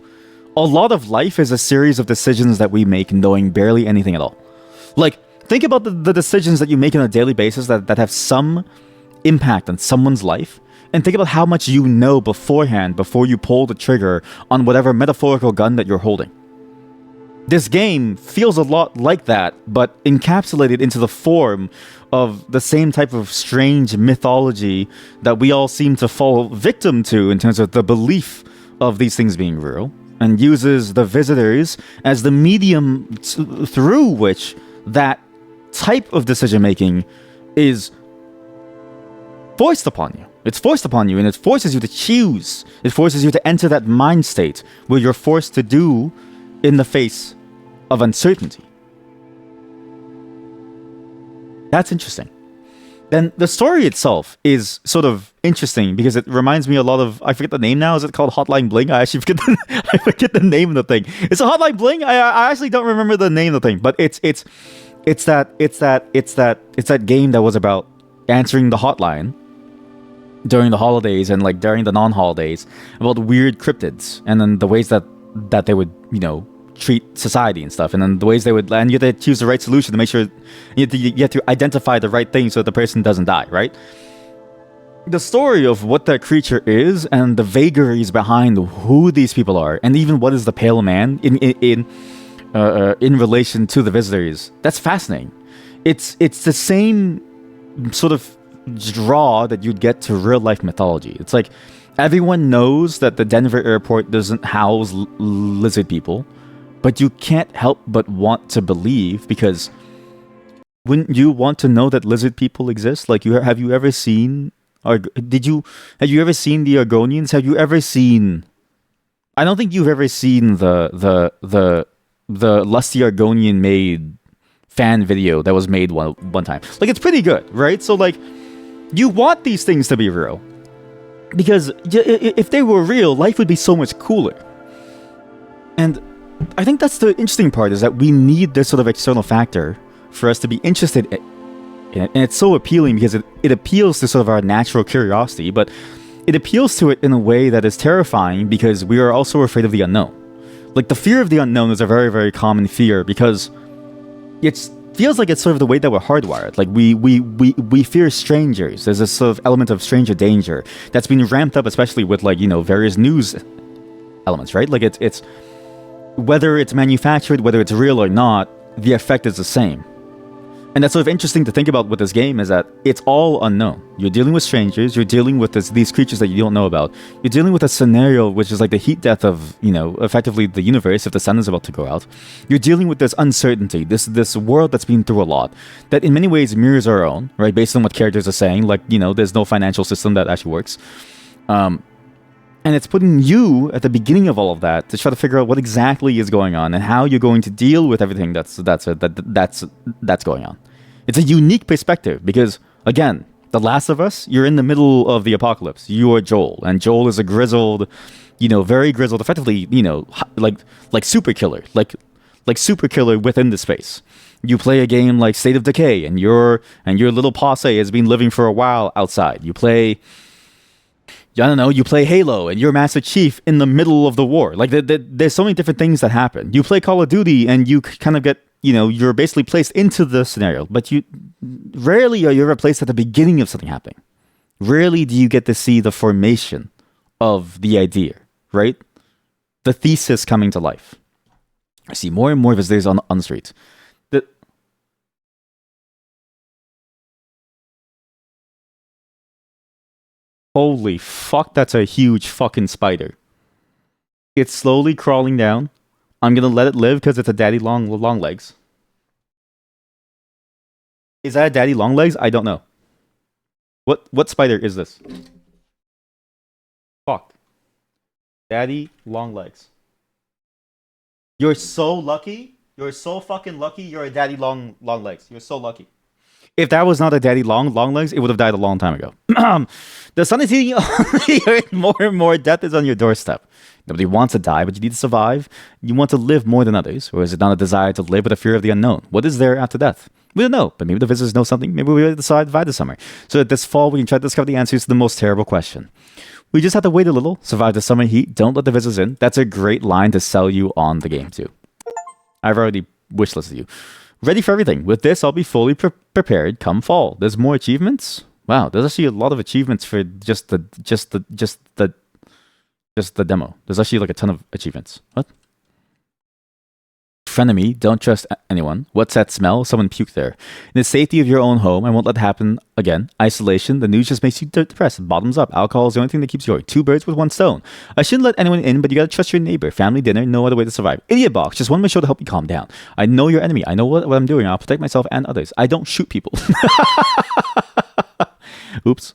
A lot of life is a series of decisions that we make knowing barely anything at all. Like, think about the decisions that you make on a daily basis that have some impact on someone's life, and think about how much you know beforehand before you pull the trigger on whatever metaphorical gun that you're holding. This game feels a lot like that, but encapsulated into the form of the same type of strange mythology that we all seem to fall victim to in terms of the belief of these things being real, and uses the visitors as the medium through which that type of decision making is forced upon you. It's forced upon you, and it forces you to choose. It forces you to enter that mind state where you're forced to do in the face of uncertainty. That's interesting. Then the story itself is sort of interesting because it reminds me a lot of, I forget the name now. Is it called Hotline Bling? I actually forget I forget the name of the thing. It's a Hotline Bling. I actually don't remember the name of the thing, but it's that game that was about answering the hotline during the holidays and like during the non-holidays about weird cryptids and then the ways that they would, you know, treat society and stuff, and then the ways they would, and you have to choose the right solution to make sure you have to identify the right thing so that the person doesn't die, right? The story of what that creature is and the vagaries behind who these people are, and even what is the Pale Man in relation to the visitors, that's fascinating. It's the same sort of draw that you'd get to real life mythology. It's like everyone knows that the Denver airport doesn't house lizard people, but you can't help but want to believe, because wouldn't you want to know that lizard people exist? Like, have you ever seen the Argonians? Have you ever seen? I don't think you've ever seen the Lusty Argonian made fan video that was made one time. Like, it's pretty good, right? So like, you want these things to be real, because if they were real, life would be so much cooler. And I think that's the interesting part, is that we need this sort of external factor for us to be interested in it. And it's so appealing because it appeals to sort of our natural curiosity. But it appeals to it in a way that is terrifying because we are also afraid of the unknown. Like, the fear of the unknown is a very, very common fear because it feels like it's sort of the way that we're hardwired. Like, we fear strangers. There's this sort of element of stranger danger that's been ramped up, especially with, like, you know, various news elements, right? Like, it's whether it's manufactured, whether it's real or not, the effect is the same. And that's sort of interesting to think about with this game, is that it's all unknown. You're dealing with strangers, you're dealing with these creatures that you don't know about. You're dealing with a scenario which is like the heat death of, you know, effectively the universe if the sun is about to go out. You're dealing with this uncertainty, this world that's been through a lot, that in many ways mirrors our own, right? Based on what characters are saying, like, you know, there's no financial system that actually works. And it's putting you at the beginning of all of that to try to figure out what exactly is going on and how you're going to deal with everything that's going on. It's a unique perspective because, again, The Last of Us, you're in the middle of the apocalypse. You are Joel, and Joel is a grizzled, you know, very grizzled, effectively, you know, like super killer, like super killer within the space. You play a game like State of Decay, and your little posse has been living for a while outside. You play, I don't know, you play Halo, and you're Master Chief in the middle of the war. Like, there's so many different things that happen. You play Call of Duty, and you kind of get, you know, you're basically placed into the scenario, but rarely are you ever placed at the beginning of something happening. Rarely do you get to see the formation of the idea, right? The thesis coming to life. I see more and more visitors on the streets. Holy fuck, that's a huge fucking spider. It's slowly crawling down. I'm gonna let it live because it's a daddy long legs. Is that a daddy long legs? I don't know. What spider is this? Fuck. Daddy long legs. You're so lucky. You're so fucking lucky you're a daddy long legs. You're so lucky. If that was not a daddy long legs, it would have died a long time ago. The sun is eating you. More and more death is on your doorstep. Nobody wants to die, but you need to survive. You want to live more than others, or is it not a desire to live with a fear of the unknown? What is there after death? We don't know, but maybe the visitors know something. Maybe we'll decide to divide this summer. So that this fall, we can try to discover the answers to the most terrible question. We just have to wait a little, survive the summer heat, don't let the visitors in. That's a great line to sell you on the game, too. I've already wishlisted you. Ready for everything. With this, I'll be fully prepared come fall. There's more achievements. Wow, there's actually a lot of achievements for just the demo. There's actually like a ton of achievements. What? Frenemy, don't trust anyone. What's that smell? Someone puked there. In the safety of your own home, I won't let that happen again. Isolation, the news just makes you depressed. Bottoms up. Alcohol is the only thing that keeps you going. 2 birds with 1 stone. I shouldn't let anyone in, but you gotta trust your neighbor. Family dinner, no other way to survive. Idiot box, just one more show to help you calm down. I know your enemy. I know what I'm doing. I'll protect myself and others. I don't shoot people. Oops.